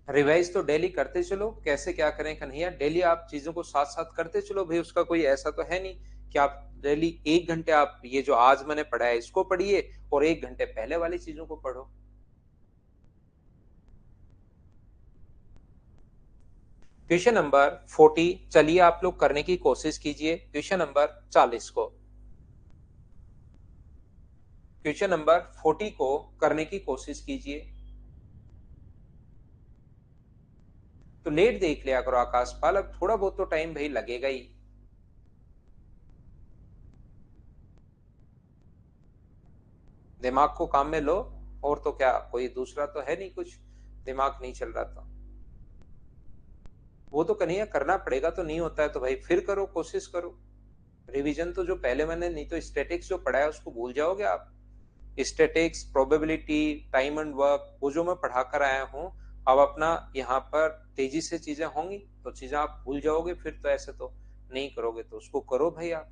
रिवाइज तो डेली करते चलो, कैसे क्या करें कन्हैया, डेली आप चीजों को साथ साथ करते चलो भाई, उसका कोई ऐसा तो है नहीं कि आप डेली 1 घंटे आप ये जो आज मैंने पढ़ा है इसको पढ़िए और 1 घंटे पहले वाली चीजों को पढ़ो। क्वेश्चन नंबर 40 चलिए आप लोग करने की कोशिश कीजिए। क्वेश्चन नंबर 40 को, क्वेश्चन नंबर 40 को करने की कोशिश कीजिए। तो लेट देख लिया करो आकाशपाल, अब थोड़ा बहुत तो टाइम भाई लगेगा ही। दिमाग को काम में लो, और तो क्या, कोई दूसरा तो है नहीं कुछ, दिमाग नहीं चल रहा था। वो तो कन्हैया करना पड़ेगा, तो नहीं होता है तो भाई फिर करो, कोशिश करो। रिवीजन तो जो पहले मैंने, नहीं तो स्टैटिक्स जो पढ़ा है उसको भूल जाओगे आप। Statics, probability, time and work, वो जो मैं पढ़ा कर आया हूँ, अब अपना यहाँ पर तेजी से चीजें होंगी तो चीजें आप भूल जाओगे, फिर तो ऐसे तो नहीं करोगे, तो उसको करो भाई आप।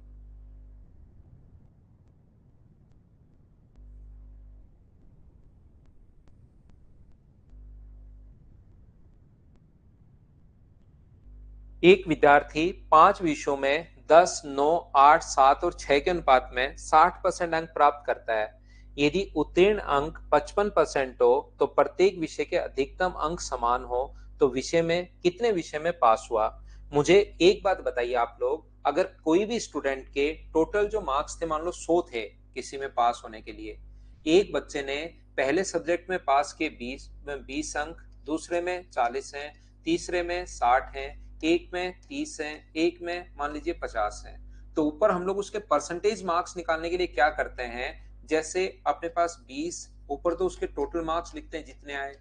एक विद्यार्थी 5 विषयों में 10, 9, 8, 7 और 6 के अनुपात में 60% अंक प्राप्त करता है। यदि उत्तीर्ण अंक 55% हो तो प्रत्येक विषय के अधिकतम अंक समान हो तो विषय में कितने विषय में पास हुआ। मुझे एक बात बताइए आप लोग, अगर कोई भी स्टूडेंट के टोटल जो मार्क्स थे, मान लो 100 थे किसी में पास होने के लिए, एक बच्चे ने पहले सब्जेक्ट में पास के 20 अंक, दूसरे में 40 हैं, तीसरे में 60 हैं, एक में 30 है, एक में मान लीजिए 50 है। तो ऊपर हम लोग उसके परसेंटेज मार्क्स निकालने के लिए क्या करते हैं, जैसे अपने पास 20, ऊपर तो उसके टोटल मार्क्स लिखते हैं जितने आए,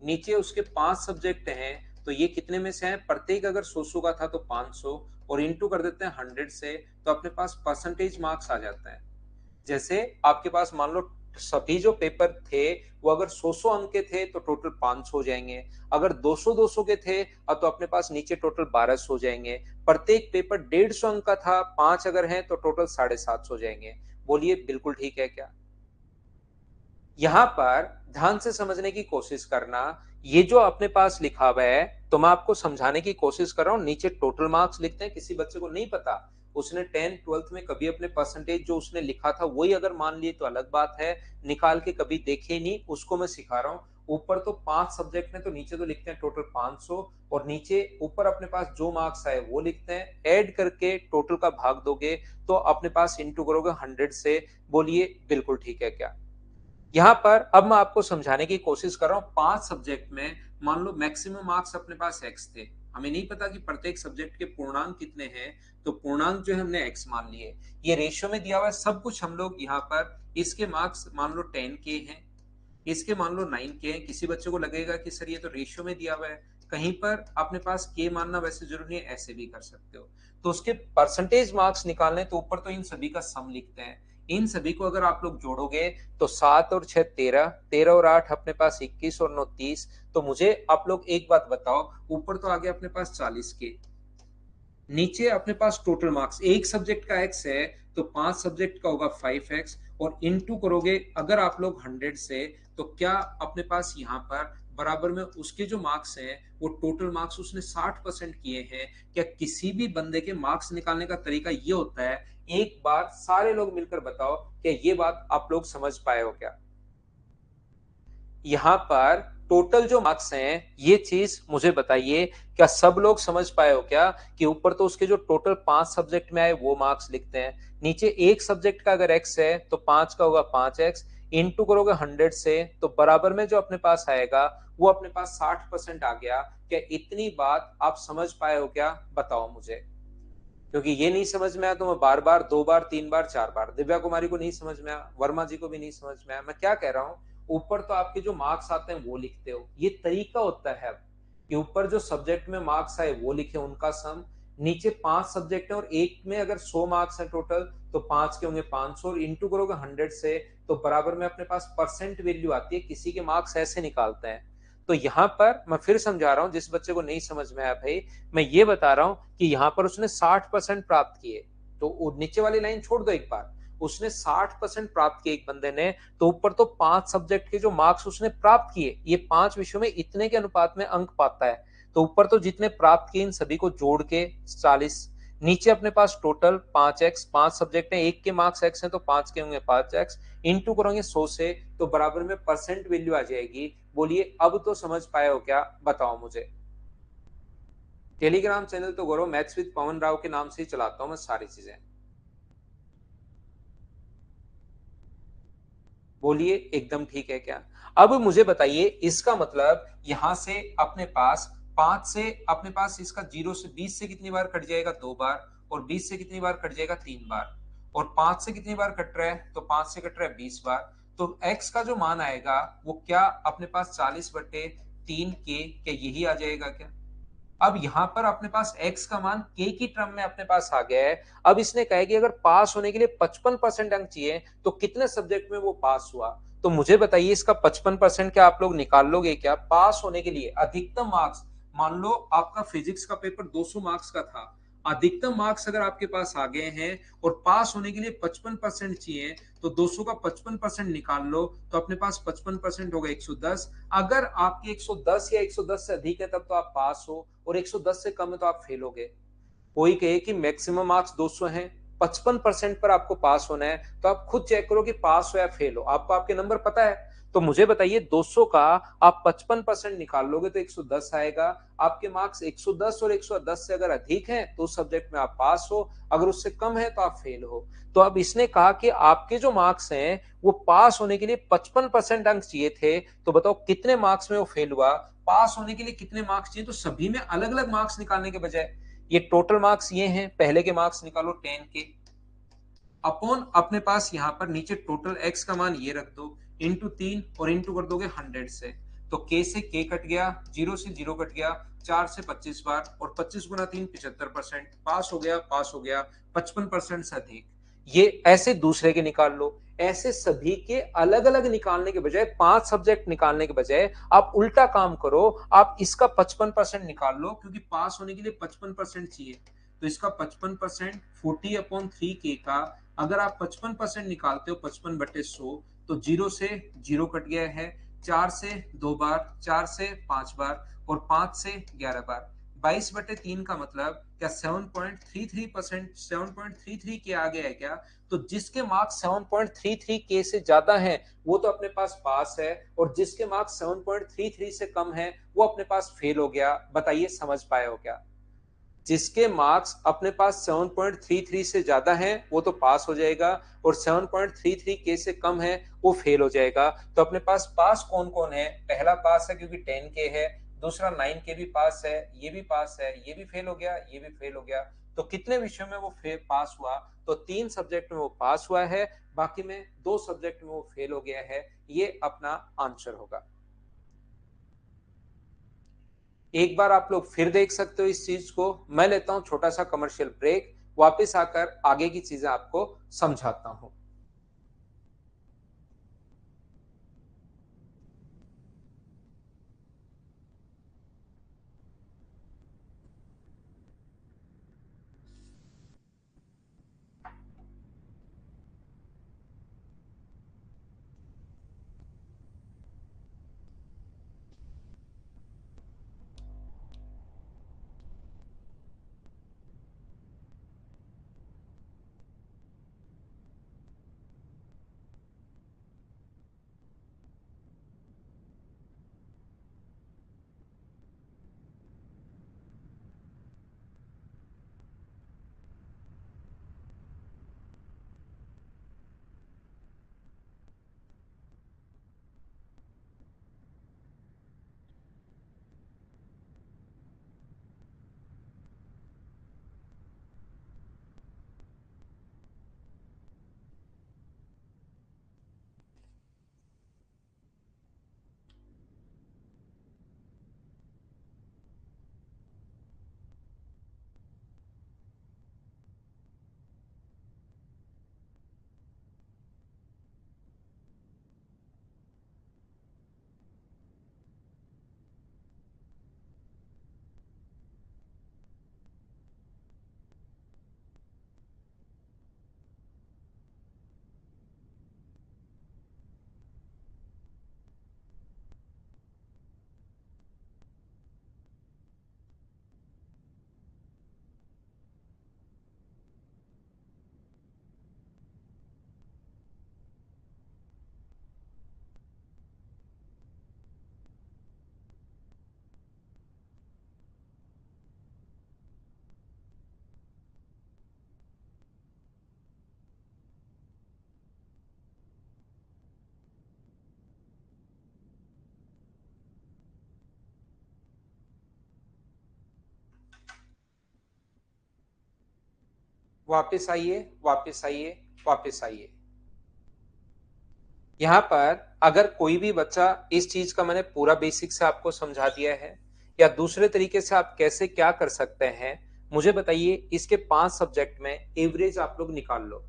नीचे उसके 5 सब्जेक्ट हैं तो ये कितने में से हैं, प्रत्येक अगर 100 का था तो 500 और इंटू कर देते हैं 100 से, तो अपने पास परसेंटेज मार्क्स आ जाते हैं। जैसे आपके पास मान लो सभी जो पेपर थे वो अगर 100 अंक के थे तो टोटल 500 हो जाएंगे, अगर 200 के थे तो अपने पास नीचे टोटल 1200 हो जाएंगे, प्रत्येक पेपर 150 अंक का था, 5 अगर हैं तो टोटल 750 हो जाएंगे। बोलिए बिल्कुल ठीक है क्या। यहां पर ध्यान से समझने की कोशिश करना, ये जो अपने पास लिखा हुआ है तो मैं आपको समझाने की कोशिश कर रहा हूं, नीचे टोटल मार्क्स लिखते हैं। किसी बच्चे को नहीं पता, उसने 10th 12th में कभी अपने परसेंटेज जो उसने लिखा था वही अगर मान लिए तो अलग बात है, निकाल के कभी देखे नहीं, उसको मैं सिखा रहा हूँ। ऊपर तो 5 सब्जेक्ट में तो नीचे तो लिखते हैं टोटल 500 और नीचे ऊपर अपने पास जो मार्क्स आए वो लिखते हैं, ऐड करके टोटल का भाग दोगे तो अपने पास इंटू करोगे 100 से। बोलिए बिल्कुल ठीक है क्या। यहाँ पर अब मैं आपको समझाने की कोशिश कर रहा हूँ, 5 सब्जेक्ट में मान लो मैक्सिमम मार्क्स अपने पास एक्स थे, हमें नहीं पता कि प्रत्येक सब्जेक्ट के पूर्णांक कितने हैं, तो पूर्णांक जो है हमने एक्स मान लिए। ये रेशियो में दिया हुआ है सब कुछ, हम लोग यहाँ पर इसके मार्क्स मान लो 10 के हैं, इसके मान लो 9 के हैं। किसी बच्चे को लगेगा कि सर ये तो रेशियो में दिया हुआ है, कहीं पर अपने पास के मानना वैसे जरूरी है, ऐसे भी कर सकते हो। तो उसके परसेंटेज मार्क्स निकालने तो ऊपर तो इन सभी का सम लिखते हैं, इन सभी को अगर आप लोग जोड़ोगे तो 7 और 6 13, 13 और 8 अपने पास 21 और 9 30। तो मुझे आप लोग एक बात बताओ, ऊपर तो आ गया अपने पास 40 के, नीचे अपने पास टोटल मार्क्स एक सब्जेक्ट का एक्स है तो 5 सब्जेक्ट का होगा 5x और इनटू करोगे अगर आप लोग 100 से, तो क्या अपने पास यहाँ पर बराबर में उसके जो मार्क्स हैं वो टोटल मार्क्स उसने 60% किए हैं। क्या किसी भी बंदे के मार्क्स निकालने का तरीका ये होता है, एक बार सारे लोग मिलकर बताओ क्या ये बात आप लोग समझ पाए हो क्या। यहाँ पर टोटल जो मार्क्स हैं, ये चीज मुझे बताइए, क्या सब लोग समझ पाए हो क्या कि ऊपर तो उसके जो टोटल 5 सब्जेक्ट में आए वो मार्क्स लिखते हैं, नीचे एक सब्जेक्ट का अगर x है तो 5 का होगा 5x, इंटू करोगे 100 से तो बराबर में जो अपने पास आएगा वो अपने पास 60% आ गया। क्या इतनी बात आप समझ पाए हो क्या, बताओ मुझे। क्योंकि ये नहीं समझ में आया तो मैं बार बार, 2 बार, 3 बार, 4 बार, दिव्या कुमारी को नहीं समझ में आया, वर्मा जी को भी नहीं समझ में आया, मैं क्या कह रहा हूँ, ऊपर तो आपके जो मार्क्स आते हैं वो लिखते हो, ये तरीका होता है अब कि ऊपर जो सब्जेक्ट में मार्क्स आए वो लिखे उनका सम, नीचे 5 सब्जेक्ट है और एक में अगर 100 मार्क्स है टोटल तो 5 के होंगे 500 और इंटू करोगे 100 से तो बराबर में अपने पास परसेंट वैल्यू आती है, किसी के मार्क्स ऐसे निकालते हैं। तो यहां पर मैं फिर समझा रहा हूं, जिस बच्चे को नहीं समझ में आया भाई, मैं ये बता रहा हूं कि यहां पर उसने 60% प्राप्त किए, तो नीचे वाली लाइन छोड़ दो एक बार, उसने 60% प्राप्त किए एक बंदे ने, तो ऊपर तो 5 सब्जेक्ट के जो मार्क्स उसने प्राप्त किए, ये 5 विषयों में इतने के अनुपात में अंक पाता है, तो ऊपर तो जितने प्राप्त किए इन सभी को जोड़ के 40, नीचे अपने पास टोटल 5x, 5 सब्जेक्ट है, एक के मार्क्स x है तो 5 के होंगे 5x, इंटू करोगे 100 से तो बराबर में परसेंट वैल्यू आ जाएगी। बोलिए अब तो समझ पाए हो क्या, बताओ मुझे। टेलीग्राम चैनल तो गौरव मैथ्स विद पवन राव के नाम से ही चलाता हूं मैं सारी चीजें। बोलिए एकदम ठीक है क्या। अब मुझे बताइए इसका मतलब यहां से अपने पास 5 से अपने पास इसका 0 से 20 से कितनी बार कट जाएगा, 2 बार, और 20 से कितनी बार कट जाएगा, 3 बार, और 5 से कितनी बार कट रहा है, तो 5 से कट रहा है 20 बार। तो x का जो मान आएगा वो क्या अपने पास 40/3 के, क्या यही आ जाएगा क्या। अब यहां पर अपने पास x का मान k की टर्म में अपने पास आ गया है। अब इसने कहा कि अगर पास होने के लिए 55% अंक चाहिए तो कितने सब्जेक्ट में वो पास हुआ, तो मुझे बताइए इसका 55% क्या आप लोग निकाल लोगे क्या, पास होने के लिए अधिकतम मार्क्स, मान लो आपका फिजिक्स का पेपर 200 मार्क्स का था, अधिकतम मार्क्स अगर आपके पास आ गए हैं और पास होने के लिए 55% चाहिए, तो 200 का 55% निकाल लो तो अपने पास 55% होगा 110। अगर आपके 110 या 110 से अधिक है तब तो आप पास हो, और 110 से कम है तो आप फेल हो गए। कोई कहे कि मैक्सिमम मार्क्स 200 हैं, 55% पर आपको पास होना है, तो आप खुद चेक करो कि पास हो या फेल हो, आपको आपके नंबर पता है। तो मुझे बताइए 200 का आप 55% निकाल लोगे तो 110 आएगा। आपके मार्क्स 110 और 110 से अगर अधिक हैं तो उस सब्जेक्ट में आप पास हो, अगर उससे कम है तो आप फेल हो। तो अब इसने कहा कि आपके जो मार्क्स हैं वो पास होने के लिए 55% अंक चाहिए थे, तो बताओ कितने मार्क्स में वो फेल हुआ, पास होने के लिए कितने मार्क्स चाहिए, तो सभी में अलग अलग मार्क्स निकालने के बजाय ये टोटल मार्क्स ये हैं, पहले के मार्क्स निकालो 10 के अपॉन अपने पास यहां पर नीचे टोटल एक्स का मान ये रख दो इंटू 3 और इंटू कर दोगे 100 से, तो के से के कट गया, 0 से 0 कट गया, 4 से 25 बार, और 25 गुना 3 75%, पास हो गया, पास हो गया 55% से अधिक। ये ऐसे दूसरे के निकाल लो, ऐसे सभी के अलग अलग निकालने के बजाय, 5 सब्जेक्ट निकालने के बजाय आप उल्टा काम करो, आप इसका 55% निकाल लो, क्योंकि पास होने के लिए 55% चाहिए, तो इसका 55% 40/3 के का, अगर आप 55% निकालते हो 55/100, तो 0 से 0 कट गया है, 4 से 2 बार, 4 से 5 बार, और 5 से 11 बार, 22/3 का मतलब क्या 7.33%, 7.33 के आगे है क्या। तो जिसके मार्क्स 7.33 के से ज्यादा हैं वो तो अपने पास पास है, और जिसके मार्क्स 7.33 से कम है वो अपने पास फेल हो गया। बताइए समझ पाए हो क्या। जिसके मार्क्स अपने पास 7.33 से ज्यादा हैं वो तो पास हो जाएगा, और 7.33 के से कम है वो फेल हो जाएगा। तो अपने पास पास कौन कौन है, पहला पास है क्योंकि 10 के है, दूसरा 9 के भी पास है, ये भी पास है, ये भी फेल हो गया, ये भी फेल हो गया। तो कितने विषयों में वो पास हुआ, तो 3 सब्जेक्ट में वो पास हुआ है, बाकी में 2 सब्जेक्ट में वो फेल हो गया है। ये अपना आंसर होगा। एक बार आप लोग फिर देख सकते हो इस चीज को, मैं लेता हूं छोटा सा कमर्शियल ब्रेक, वापस आकर आगे की चीजें आपको समझाता हूं। वापस आइए, वापस आइए, वापस आइए। यहाँ पर अगर कोई भी बच्चा, इस चीज का मैंने पूरा बेसिक से आपको समझा दिया है, या दूसरे तरीके से आप कैसे क्या कर सकते हैं मुझे बताइए। इसके 5 सब्जेक्ट में एवरेज आप लोग निकाल लो।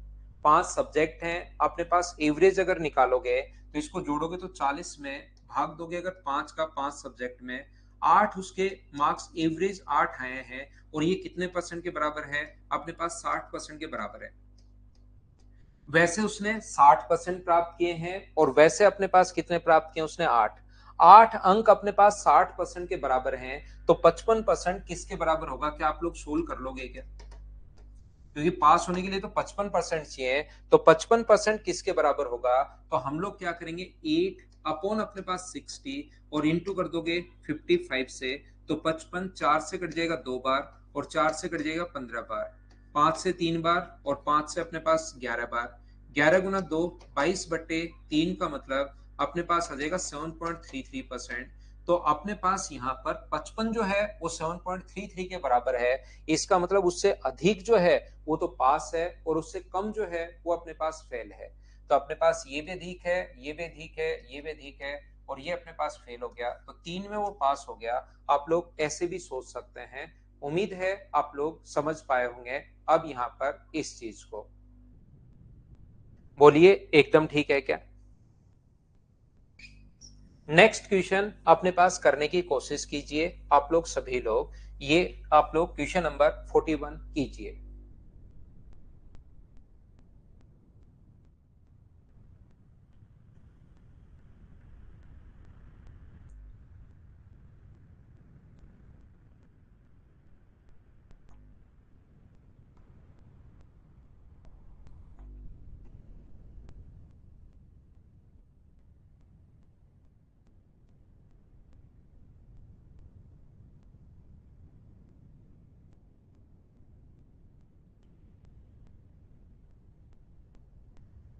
5 सब्जेक्ट हैं अपने पास, एवरेज अगर निकालोगे तो इसको जोड़ोगे तो 40 में भाग दोगे अगर 5 का 5 सब्जेक्ट में, 8 उसके मार्क्स एवरेज 8 आए हैं, और ये कितने परसेंट के बराबर है अपने पास? 60% के बराबर है। वैसे उसने 60% प्राप्त किए हैं, और वैसे अपने पास कितने प्राप्त किए? उसने 8। 8 अंक अपने पास 60% के बराबर हैं, तो 55% किसके बराबर होगा? क्या आप लोग सोल्व कर लोगे क्या? क्योंकि पास होने के लिए तो 55% चाहिए, तो 55% किसके बराबर होगा? तो हम लोग क्या करेंगे, 8 अपॉन अपने पास 60 और इंटू कर दोगे 55 से, तो 55 4 से कट जाएगा 2 बार, और 4 से कट जाएगा 15 बार, 5 से 3 बार, और 5 से अपने पास 11 बार। 11 गुना 2 22/3 का मतलब अपने पास आ जाएगा 7.33%। तो अपने पास यहाँ पर 55 जो है वो 7.33 के बराबर है। इसका मतलब उससे अधिक जो है वो तो पास है, और उससे कम जो है वो अपने पास फेल है। तो अपने पास ये भी अधिक है, ये भी अधिक है, ये भी अधिक है, और ये अपने पास फेल हो गया, तो 3 में वो पास हो गया। आप लोग ऐसे भी सोच सकते हैं। उम्मीद है आप लोग समझ पाए होंगे अब यहाँ पर इस चीज को। बोलिए एकदम ठीक है क्या? नेक्स्ट क्वेश्चन अपने पास करने की कोशिश कीजिए आप लोग सभी लोग। ये आप लोग क्वेश्चन नंबर 41 कीजिए।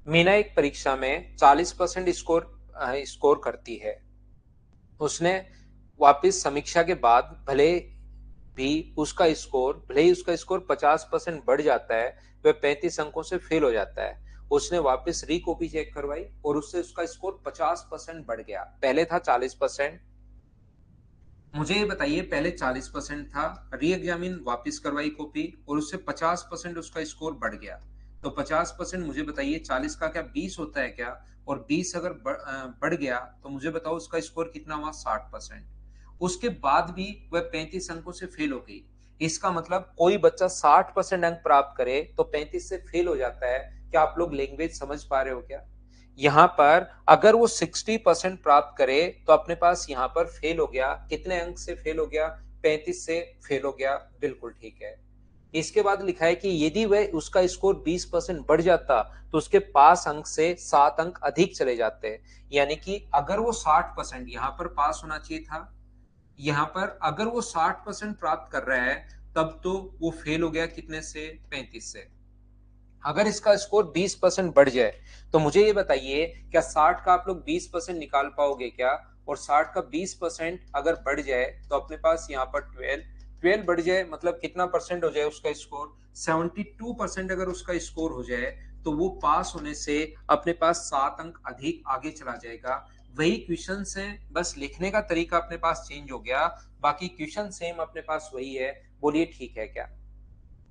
मीना एक परीक्षा में 40% स्कोर करती है। उसने वापस समीक्षा के बाद भी भले ही उसका स्कोर 50% बढ़ जाता है, वह 35 अंकों से फेल हो जाता है। उसने वापस री कॉपी चेक करवाई और उससे उसका स्कोर 50% बढ़ गया। पहले था 40%। मुझे ये बताइए, पहले 40% था, री एग्जामिन वापस करवाई कॉपी और उससे 50% उसका स्कोर बढ़ गया। तो 50% मुझे बताइए, 40 का क्या 20 होता है क्या? और 20 अगर बढ़ गया तो मुझे बताओ उसका स्कोर कितना हुआ? 60%। उसके बाद भी वह 35 अंकों से फेल हो गई। इसका मतलब कोई बच्चा 60% अंक प्राप्त करे तो 35 से फेल हो जाता है। क्या आप लोग लैंग्वेज समझ पा रहे हो क्या? यहाँ पर अगर वो 60% प्राप्त करे तो अपने पास यहाँ पर फेल हो गया। कितने अंक से फेल हो गया? 35 से फेल हो गया। बिल्कुल ठीक है। इसके बाद लिखा है कि यदि वह उसका स्कोर 20% बढ़ जाता तो उसके पास अंक से 7 अंक अधिक चले जाते। यानी कि अगर वो 60% यहाँ पर पास होना चाहिए था, यहाँ पर अगर वो 60% प्राप्त कर रहा है, तब तो वो फेल हो गया कितने से? 35 से। अगर इसका स्कोर 20% बढ़ जाए तो मुझे ये बताइए, क्या 60 का आप लोग 20% निकाल पाओगे क्या? और 60 का 20% अगर बढ़ जाए तो अपने पास यहाँ पर 12 बढ़ जाए, मतलब कितना परसेंट हो जाए उसका स्कोर? 72% अगर उसका स्कोर हो जाए तो वो पास होने से अपने पास 7 अंक अधिक आगे चला जाएगा। वही क्वेश्चन है, बस लिखने का तरीका अपने पास चेंज हो गया, बाकी क्वेश्चन सेम अपने पास वही है। बोलिए ठीक है क्या?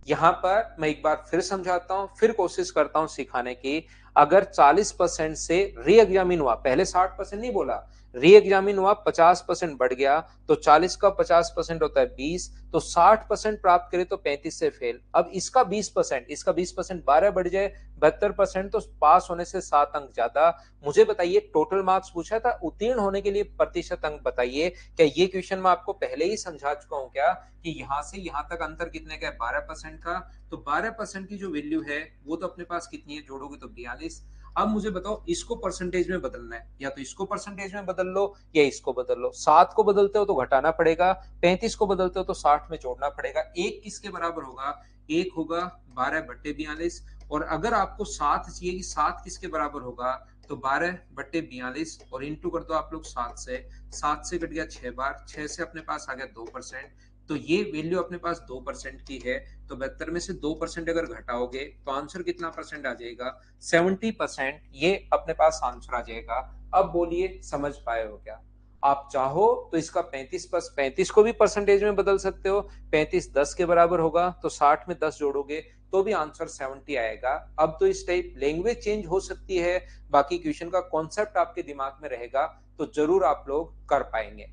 यहाँ पर मैं एक बार फिर समझाता हूं, फिर कोशिश करता हूं सिखाने की। अगर 40% से री एग्जामिन हुआ, पहले 60% नहीं बोला, री एग्जामिन हुआ, 50% बढ़ गया, तो 40 का 50% होता है 20, तो 60% प्राप्त करे तो 35 से फेल। अब इसका 20%, इसका 20% 12 बढ़ जाए 72%, तो पास होने से 7 अंक ज्यादा। मुझे बताइए, टोटल मार्क्स पूछा था, उत्तीर्ण होने के लिए प्रतिशत अंक बताइए। क्या ये क्वेश्चन मैं आपको पहले ही समझा चुका हूं क्या, कि यहां से यहां तक अंतर कितने का है? 12% का। तो 12% की जो वैल्यू है वो तो अपने पास कितनी है? जोड़ोगे तो 42। अब मुझे बताओ, इसको परसेंटेज में बदलना है, या तो इसको परसेंटेज में बदल लो या इसको बदल लो। 7 को बदलते हो तो घटाना पड़ेगा, 35 को बदलते हो तो 60 में जोड़ना पड़ेगा। एक किसके बराबर होगा? एक होगा 12/42। और अगर आपको 7 चाहिए कि 7 किसके बराबर होगा, तो 12/42 और इंटू कर दो आप लोग 7 से। 7 से कट गया 6 बार, 6 से अपने पास आ गया 2%। तो ये वैल्यू अपने पास 2% की है, तो 72 में से 2% अगर घटाओगे तो आंसर कितना परसेंट आ जाएगा? 70%। ये अपने पास आंसर आ जाएगा। अब बोलिए समझ पाए हो क्या? आप चाहो तो इसका 35 को भी परसेंटेज में बदल सकते हो। 35 10 के बराबर होगा तो 60 में 10 जोड़ोगे तो भी आंसर 70 आएगा। अब तो इस टाइप लैंग्वेज चेंज हो सकती है, बाकी क्वेश्चन का कॉन्सेप्ट आपके दिमाग में रहेगा तो जरूर आप लोग कर पाएंगे।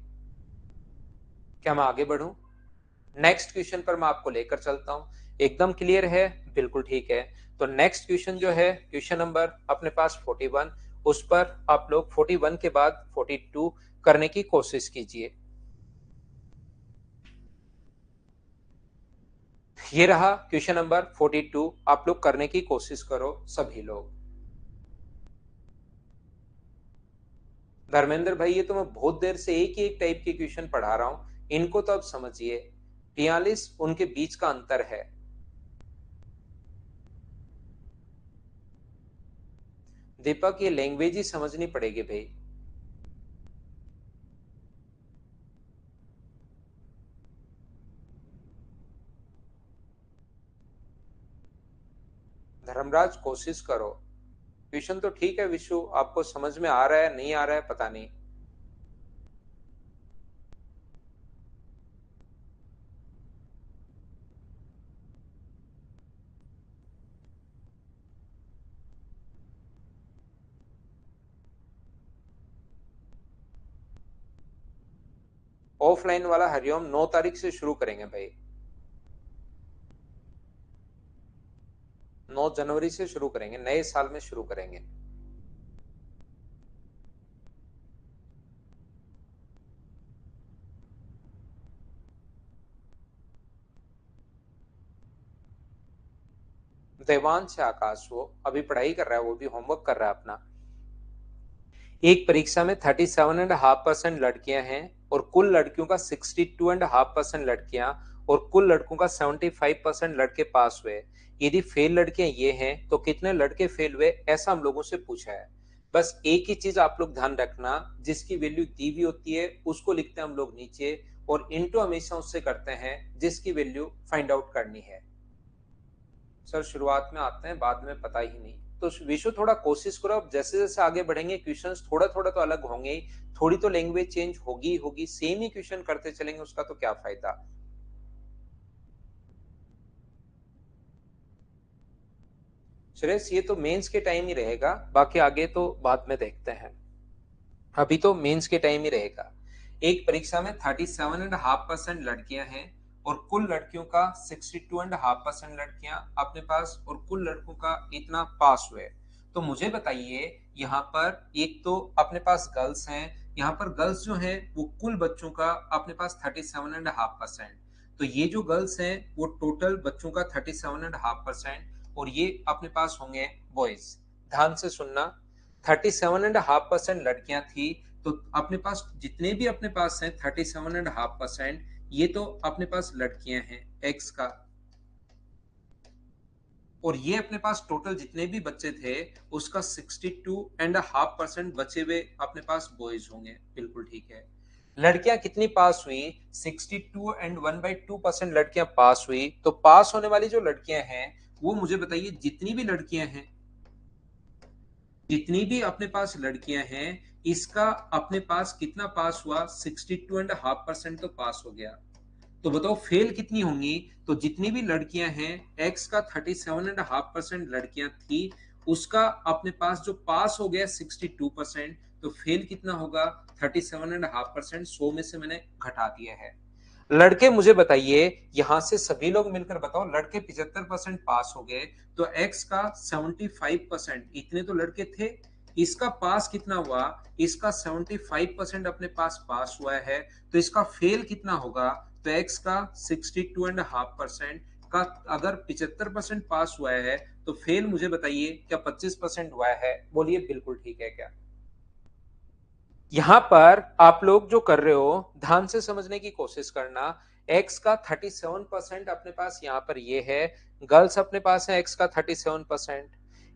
क्या मैं आगे बढ़ूं? नेक्स्ट क्वेश्चन पर मैं आपको लेकर चलता हूं। एकदम क्लियर है? बिल्कुल ठीक है। तो नेक्स्ट क्वेश्चन जो है क्वेश्चन नंबर अपने पास 41, उस पर आप लोग 41 के बाद 42 करने की कोशिश कीजिए। ये रहा क्वेश्चन नंबर 42, आप लोग करने की कोशिश करो सभी लोग। धर्मेंद्र भाई ये तो मैं बहुत देर से एक ही एक टाइप के क्वेश्चन पढ़ा रहा हूं, इनको तो अब समझिए। 43 उनके बीच का अंतर है। दीपक ये लैंग्वेज ही समझनी पड़ेगी भाई। धर्मराज कोशिश करो। क्वेश्चन तो ठीक है विशु, आपको समझ में आ रहा है नहीं आ रहा है पता नहीं। ऑफलाइन वाला हरिओम 9 तारीख से शुरू करेंगे भाई। 9 जनवरी से शुरू करेंगे, नए साल में शुरू करेंगे। देवांश से आकाश, वो अभी पढ़ाई कर रहा है, वो भी होमवर्क कर रहा है अपना। एक परीक्षा में 37.5% लड़कियां हैं और कुल लड़कियों का 62.5% लड़कियां और कुल लड़कों का 75% लड़के पास हुए। यदि फेल लड़कियां ये हैं तो कितने लड़के फेल हुए, ऐसा हम लोगों से पूछा है। बस एक ही चीज आप लोग ध्यान रखना, जिसकी वैल्यू दी हुई होती है उसको लिखते हैं हम लोग नीचे, और इंटू हमेशा उससे करते हैं जिसकी वैल्यू फाइंड आउट करनी है। सर शुरुआत में आते हैं, बाद में पता ही नहीं। तो विशु थोड़ा कोशिश करो, अब जैसे जैसे आगे बढ़ेंगे क्वेश्चंस थोड़ा थोड़ा तो अलग होंगे ही, थोड़ी तो लैंग्वेज चेंज होगी होगी, सेम ही क्वेश्चन करते चलेंगे उसका तो क्या फायदा। सुरेश ये तो मेंस के टाइम ही रहेगा, बाकी आगे तो बाद में देखते हैं। अभी तो मेंस के टाइम ही रहेगा। एक परीक्षा में 37.5% लड़कियां हैं और कुल लड़कियों का 62.5% लड़कियां अपने पास और कुल लड़कों का इतना पास हुए। तो मुझे बताइए यहाँ पर एक तो अपने पास गर्ल्स हैं, यहाँ पर गर्ल्स जो हैं वो कुल बच्चों का अपने पास 37.5%। तो ये जो गर्ल्स हैं वो टोटल बच्चों का 37.5% और ये अपने पास होंगे बॉयज। ध्यान से सुनना, 37.5% लड़कियां थी, तो अपने पास जितने भी अपने पास हैं 37.5%, ये तो अपने पास लड़कियां हैं एक्स का, और ये अपने पास टोटल जितने भी बच्चे थे उसका 62.5% बचे हुए अपने पास बॉयज होंगे। बिल्कुल ठीक है। लड़कियां कितनी पास हुई? 62 and 1/2% लड़कियां पास हुई। तो पास होने वाली जो लड़कियां हैं वो मुझे बताइए, जितनी भी लड़कियां हैं, जितनी भी अपने पास लड़कियां हैं, इसका अपने पास कितना पास हुआ? 62.5% तो पास हो गया। तो बताओ फेल कितनी होंगी? तो जितनी भी लड़कियां हैं, एक्स का 37.5% लड़कियां थी, उसका अपने पास जो पास हो गया 62%, तो फेल कितना होगा? 37.5%। 100 में से मैंने घटा दिया है। लड़के मुझे बताइए, यहां से सभी लोग मिलकर बताओ, लड़के 75% पास हो गए, तो एक्स का 75%, इतने तो लड़के थे, इसका पास कितना हुआ? इसका 75% अपने पास हुआ है, तो इसका फेल कितना होगा? तो एक्स का 62.5% का अगर 75% पास हुआ है तो फेल मुझे बताइए क्या 25% हुआ है? बोलिए बिल्कुल ठीक है क्या? यहां पर आप लोग जो कर रहे हो ध्यान से समझने की कोशिश करना। एक्स का 37% अपने पास यहाँ पर ये है, गर्ल्स अपने पास है एक्स का 37%।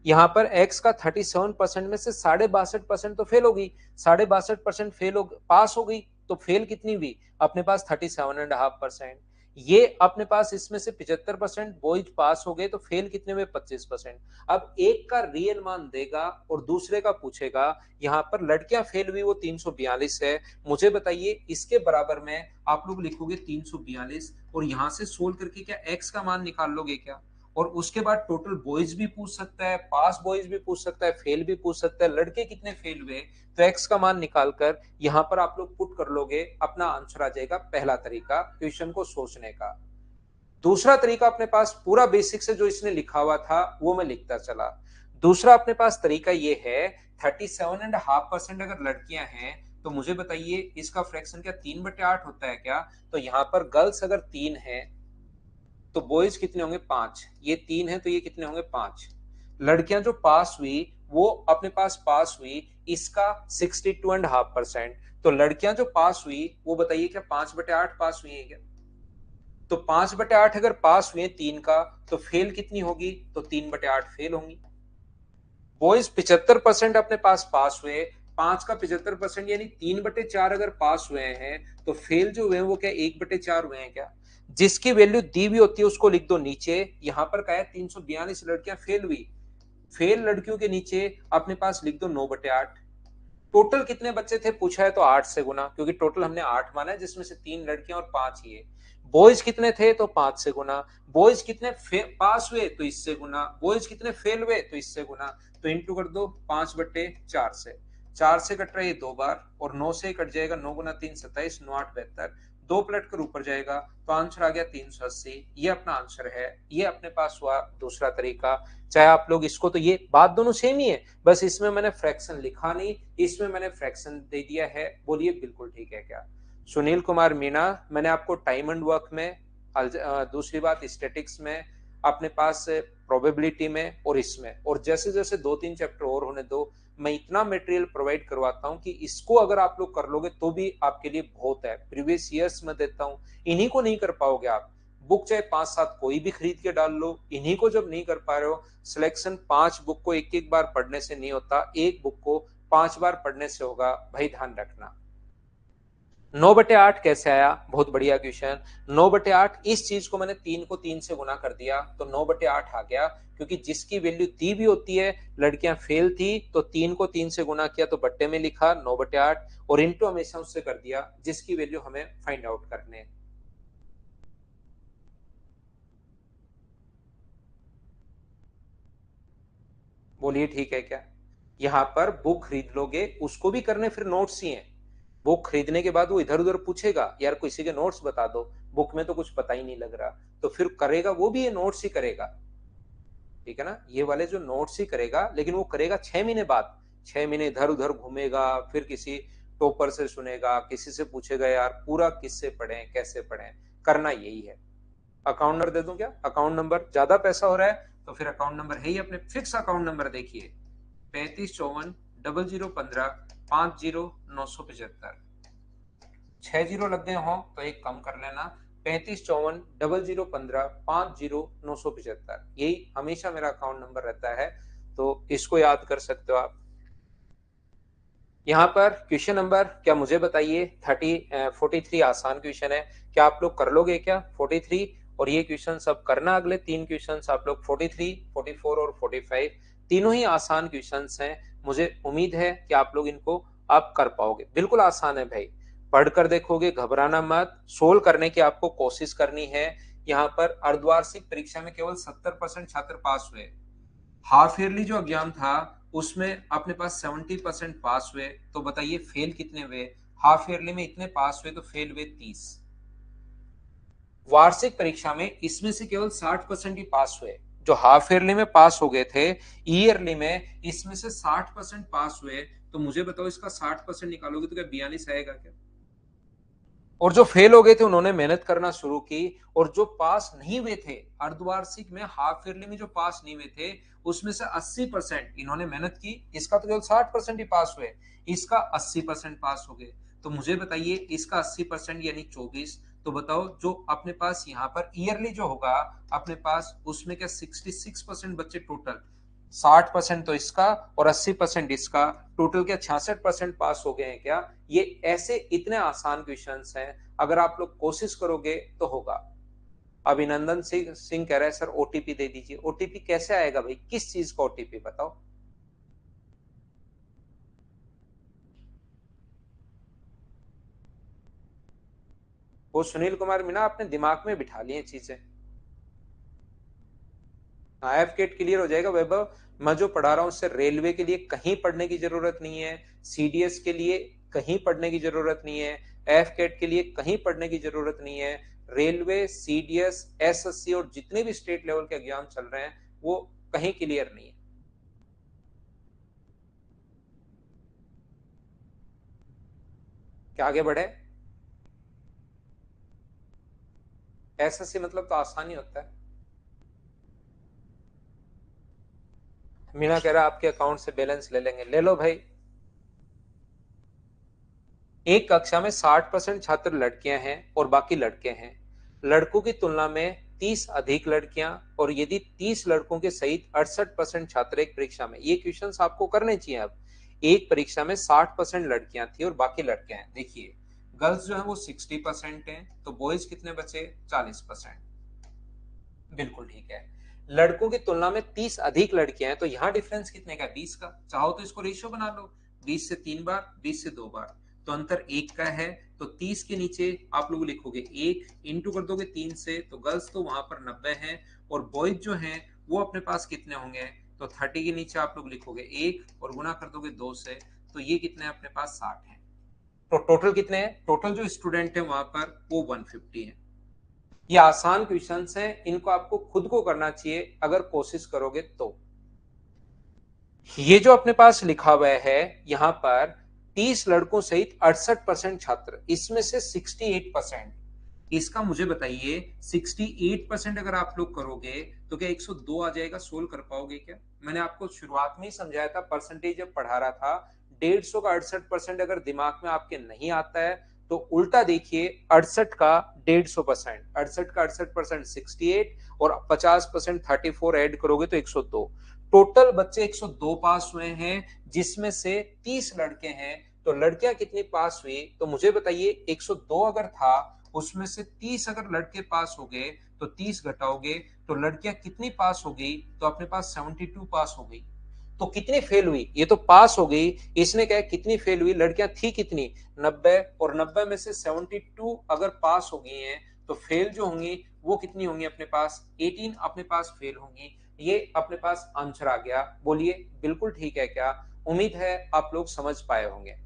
यहाँ पर एक्स का 37% में से 62.5% तो फेल होगी, 62.5% फेल हो पास हो गई, तो फेल कितनी हुई अपने पास 37.5%। ये अपने पास इसमें से 75% बॉयज पास हो गए तो फेल कितने हुए 25%। अब एक का रियल मान देगा और दूसरे का पूछेगा। यहाँ पर लड़कियां फेल हुई वो 342 है। मुझे बताइए इसके बराबर में आप लोग लिखोगे 342 और यहां से सोल्व करके क्या एक्स का मान निकाल लोगे क्या। और उसके बाद टोटल बॉयज भी पूछ सकता है, पास बॉयज भी पूछ सकता है, फेल भी पूछ सकता है, लड़के कितने फेल हुए तो एक्स का मान निकालकर यहां पर आप लोग पुट कर लोगे, अपना आंसर आ जाएगा। पहला तरीका क्वेश्चन को सोचने का। दूसरा तरीका अपने पास पूरा बेसिक से जो इसने लिखा हुआ था वो मैं लिखता चला। दूसरा अपने पास तरीका ये है 37.5% अगर लड़कियां हैं तो मुझे बताइए इसका फ्रैक्शन क्या 3/8 होता है क्या। तो यहां पर गर्ल्स अगर 3 है तो बॉयज कितने होंगे 5। ये 3 है तो ये कितने होंगे 5। लड़कियां जो पास हुई वो अपने पास पास हुई इसका 62.5%। तो लड़कियां जो पास हुई वो बताइए क्या 5/8 पास हुई है क्या। तो 5/8 अगर पास हुए 3 का तो फेल कितनी होगी तो 3/8 फेल होंगी। बॉयज 75% अपने पास हुए, 5 का 75% यानी 3/4 अगर पास हुए हैं तो फेल जो हुए वो क्या 1/4 हुए हैं क्या। जिसकी वैल्यू दी हुई होती है उसको लिख दो नीचे। यहां पर क्या है 342 लड़कियां फेल हुई, फेल लड़कियों के नीचे अपने पास लिख दो 9/8। टोटल कितने बच्चे थे पूछा है तो 8 से गुना, क्योंकि टोटल हमने 8 माना है जिसमें से 3 लड़कियां और 5 ही है। बॉयज कितने थे तो 5 से गुना। बॉयज कितने पास हुए तो इससे गुना। बॉयज कितने फेल हुए तो इससे गुना। तो इंटू कर दो 5/4 से। 4 से कट रहा है 2 बार और 9 से कट जाएगा। 9 गुना 3 27, 9 8 72। 2 पलट कर ऊपर जाएगा तो आंसर आ गया 380। ये अपना आंसर है। ये अपने पास हुआ दूसरा तरीका। चाहे आप लोग इसको, तो ये बात दोनों सेम ही है, बस इसमें मैंने फ्रैक्शन लिखा नहीं, इसमें मैंने फ्रैक्शन दे दिया है। बोलिए बिल्कुल ठीक है क्या। सुनील कुमार मीणा, मैंने आपको टाइम एंड वर्क में, दूसरी बात स्टैटिक्स में, अपने पास प्रोबेबिलिटी में और इसमें, और जैसे जैसे 2-3 चैप्टर और होने दो मैं इतना मटेरियल प्रोवाइड करवाता हूं कि इसको अगर आप लोग कर लोगे तो भी आपके लिए बहुत है। प्रीवियस ईयर्स में देता हूं, इन्हीं को नहीं कर पाओगे आप। बुक चाहे 5-7 कोई भी खरीद के डाल लो, इन्हीं को जब नहीं कर पा रहे हो। सिलेक्शन 5 बुक को एक एक बार पढ़ने से नहीं होता, एक बुक को 5 बार पढ़ने से होगा, भाई ध्यान रखना। 9/8 कैसे आया, बहुत बढ़िया क्वेश्चन। 9/8 इस चीज को मैंने 3 को 3 से गुना कर दिया तो 9/8 आ गया, क्योंकि जिसकी वैल्यू दी भी होती है, लड़कियां फेल थी तो 3 को 3 से गुना किया तो बट्टे में लिखा 9/8 और इंटू हमेशा उससे कर दिया जिसकी वैल्यू हमें फाइंड आउट करने। बोलिए ठीक है क्या। यहाँ पर बुक खरीद लोगे उसको भी करने फिर नोट्स ही हैं। बुक खरीदने के बाद वो इधर उधर पूछेगा यार किसी के नोट्स बता दो, बुक में तो कुछ पता ही नहीं लग रहा, तो फिर करेगा वो भी ये नोट्स ही करेगा। ठीक है ना, ये वाले जो नोट्स ही करेगा, लेकिन वो करेगा 6 महीने बाद। 6 महीने इधर उधर घूमेगा, फिर किसी टॉपर से सुनेगा, किसी से पूछेगा यार पूरा किससे पढ़े कैसे पढ़े। करना यही है। अकाउंट नंबर दे दूं क्या, अकाउंट नंबर ज्यादा पैसा हो रहा है तो फिर अकाउंट नंबर है ही अपने फिक्स अकाउंट नंबर देखिए 3554 0015 50 975। 6 जीरो लग गए हो तो एक कम कर लेना। 3554 0015 50 975, यही हमेशा मेरा अकाउंट नंबर रहता है, तो इसको याद कर सकते हो आप। यहाँ पर क्वेश्चन नंबर क्या मुझे बताइए 43 आसान क्वेश्चन है, क्या आप लोग कर लोगे क्या 43। और ये क्वेश्चन सब करना, अगले 3 क्वेश्चन आप लोग 43, 44 और 45 तीनों ही आसान क्वेश्चन हैं। मुझे उम्मीद है कि आप लोग इनको आप कर पाओगे, बिल्कुल आसान है भाई। पढ़कर देखोगे, घबराना मत, सोल्व करने की आपको कोशिश करनी है। यहाँ पर अर्धवार्षिक परीक्षा में केवल 70% छात्र पास हुए। हाफ ईयरली जो एग्जाम था उसमें अपने पास 70% पास हुए, तो बताइए फेल कितने हुए। हाफ ईयरली में इतने पास हुए तो फेल हुए 30। वार्षिक परीक्षा में इसमें से केवल 60% ही पास हुए। जो हाफ ईयरली में पास हो गए थे, ईयरली में इसमें से 60% पास हुए। तो मुझे बताओ इसका 60% निकालोगे तो क्या 42 आएगा क्या। और जो फेल हो गए थे उन्होंने मेहनत करना शुरू की, और जो पास नहीं हुए थे अर्धवार्षिक में, हाफ ईयरली में जो पास नहीं हुए थे उसमें से 80% इन्होंने मेहनत की। इसका तो केवल 60% ही पास हुए, इसका 80% पास हो गए। तो मुझे बताइए इसका 80% यानी 24। तो बताओ जो अपने पास यहाँ पर ईयरली जो होगा अपने पास, उसमें क्या 66% बच्चे टोटल 60% तो इसका और 80% इसका, टोटल क्या 66% पास हो गए हैं क्या? ये ऐसे इतने आसान क्वेश्चंस हैं, अगर आप लोग कोशिश करोगे तो होगा। अभिनंदन सिंह सिंह कह रहे हैं सर ओटीपी दे दीजिए। ओटीपी कैसे आएगा भाई? किस चीज का ओटीपी बताओ? वो सुनील कुमार मीना आपने दिमाग में बिठा लिए चीजें। एफ गेट क्लियर हो जाएगा वैभव। मैं जो पढ़ा रहा हूँ उससे रेलवे के लिए कहीं पढ़ने की जरूरत नहीं है, सीडीएस के लिए कहीं पढ़ने की जरूरत नहीं है, एफ गेट के लिए कहीं पढ़ने की जरूरत नहीं है। रेलवे, सीडीएस, एसएससी और जितने भी स्टेट लेवल के एग्जाम चल रहे हैं वो कहीं क्लियर नहीं है। क्या आगे बढ़े? एसएससी मतलब तो आसानी होता है। मीना कह रहा है आपके अकाउंट से बैलेंस ले लेंगे। ले लो भाई। एक कक्षा में 60% छात्र लड़कियां हैं और बाकी लड़के हैं। लड़कों की तुलना में 30 अधिक लड़कियां, और यदि 30 लड़कों के सहित 68% छात्र एक परीक्षा में, ये क्वेश्चंस आपको करने चाहिए। अब एक परीक्षा में 60% लड़कियां थी और बाकी लड़के हैं। देखिए गर्ल्स जो है वो 60% है, तो बॉयज कितने बचे? 40%। बिल्कुल ठीक है। लड़कों की तुलना में 30 अधिक लड़कियां हैं, तो यहाँ डिफरेंस कितने का? 20 का। चाहो तो इसको रेशियो बना लो, 20 से 3 बार, 20 से 2 बार, तो अंतर 1 का है। तो 30 के नीचे आप लोग लिखोगे 1, इंटू कर दोगे 3 से, तो गर्ल्स तो वहां पर 90 है, और बॉयज जो हैं वो अपने पास कितने होंगे? तो 30 के नीचे आप लोग लिखोगे 1 और गुना कर दोगे 2 से, तो ये कितने अपने पास? 60 है। तो टोटल कितने हैं? टोटल जो स्टूडेंट है वहां पर वो 150 है। ये आसान क्वेश्चंस हैं, इनको आपको खुद को करना चाहिए अगर कोशिश करोगे तो। ये जो अपने पास लिखा हुआ है यहां पर 30 लड़कों सहित 68% छात्र, इसमें से 68%, इसका मुझे बताइए 68% अगर आप लोग करोगे तो क्या 102 आ जाएगा? सोल्व कर पाओगे क्या? मैंने आपको शुरुआत में ही समझाया था, परसेंटेज जब पढ़ा रहा था, 150 का 68% अगर दिमाग में आपके नहीं आता है तो उल्टा देखिए, 68 का 150%, 68 का 68% 68, और 50% 34 ऐड करोगे तो 102। टोटल बच्चे 102 पास हुए हैं, जिसमें से 30 लड़के हैं। तो लड़कियां कितनी पास हुई? तो मुझे बताइए 102 अगर था, उसमें से 30 अगर लड़के पास हो गए तो 30 घटाओगे तो लड़कियां कितनी पास हो गई? तो अपने पास 72 पास हो गई। तो कितनी फेल हुई? ये तो पास हो गई, इसने क्या कितनी फेल हुई? लड़कियां थी कितनी? 90, और 90 में से 72 अगर पास हो गई हैं तो फेल जो होंगी वो कितनी होंगी? अपने पास 18 अपने पास फेल होंगी। ये अपने पास आंसर आ गया। बोलिए बिल्कुल ठीक है क्या? उम्मीद है आप लोग समझ पाए होंगे।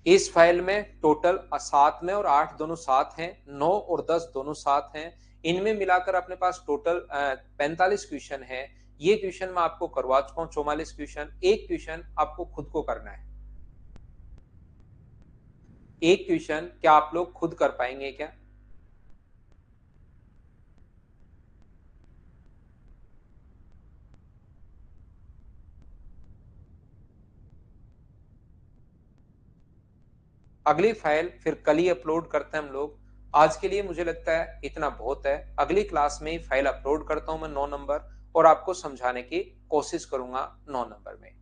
इस फाइल में टोटल 7 में और 8 दोनों साथ हैं, 9 और 10 दोनों साथ हैं। इनमें मिलाकर अपने पास टोटल 45 क्वेश्चन है। ये क्वेश्चन मैं आपको करवा चुका हूं, 44 क्वेश्चन। एक क्वेश्चन आपको खुद को करना है। एक क्वेश्चन क्या आप लोग खुद कर पाएंगे क्या? अगली फाइल फिर कल ही अपलोड करते हैं हम लोग। आज के लिए मुझे लगता है इतना बहुत है। अगली क्लास में ही फाइल अपलोड करता हूं मैं 9 नंबर, और आपको समझाने की कोशिश करूंगा 9 नंबर में।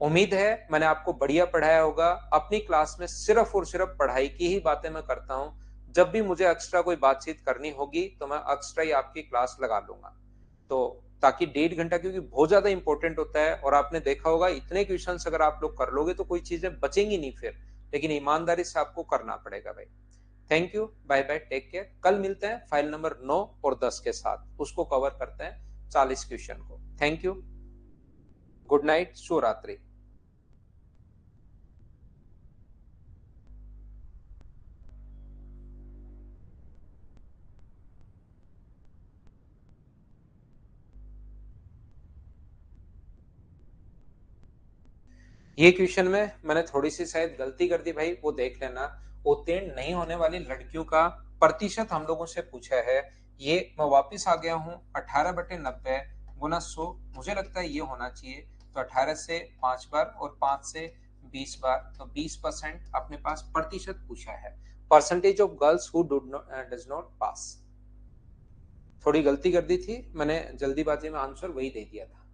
उम्मीद है मैंने आपको बढ़िया पढ़ाया होगा। अपनी क्लास में सिर्फ और सिर्फ पढ़ाई की ही बातें मैं करता हूं। जब भी मुझे एक्स्ट्रा कोई बातचीत करनी होगी तो मैं एक्स्ट्रा ही आपकी क्लास लगा लूंगा, तो ताकि 1.5 घंटा, क्योंकि बहुत ज्यादा इंपॉर्टेंट होता है, और आपने देखा होगा इतने क्वेश्चंस अगर आप लोग कर लोगे तो कोई चीजें बचेंगी नहीं फिर, लेकिन ईमानदारी से आपको करना पड़ेगा भाई। Thank you, bye bye, take care. कल मिलते हैं फाइल नंबर 9 और 10 के साथ, उसको कवर करते हैं 40 क्वेश्चन को। थैंक यू, गुड नाइट, शुभ रात्रि। ये क्वेश्चन में मैंने थोड़ी सी शायद गलती कर दी भाई, वो देख लेना। उत्तीर्ण नहीं होने वाली लड़कियों का प्रतिशत हम लोगों से पूछा है। ये मैं वापस आ गया हूँ, 18/90 गुना 100, मुझे लगता है ये होना चाहिए। तो 18 से 5 बार और 5 से 20 बार, तो 20% अपने पास प्रतिशत पूछा है। Percentage of girls who does not pass. थोड़ी गलती कर दी थी, मैंने जल्दीबाजी में आंसर वही दे दिया था।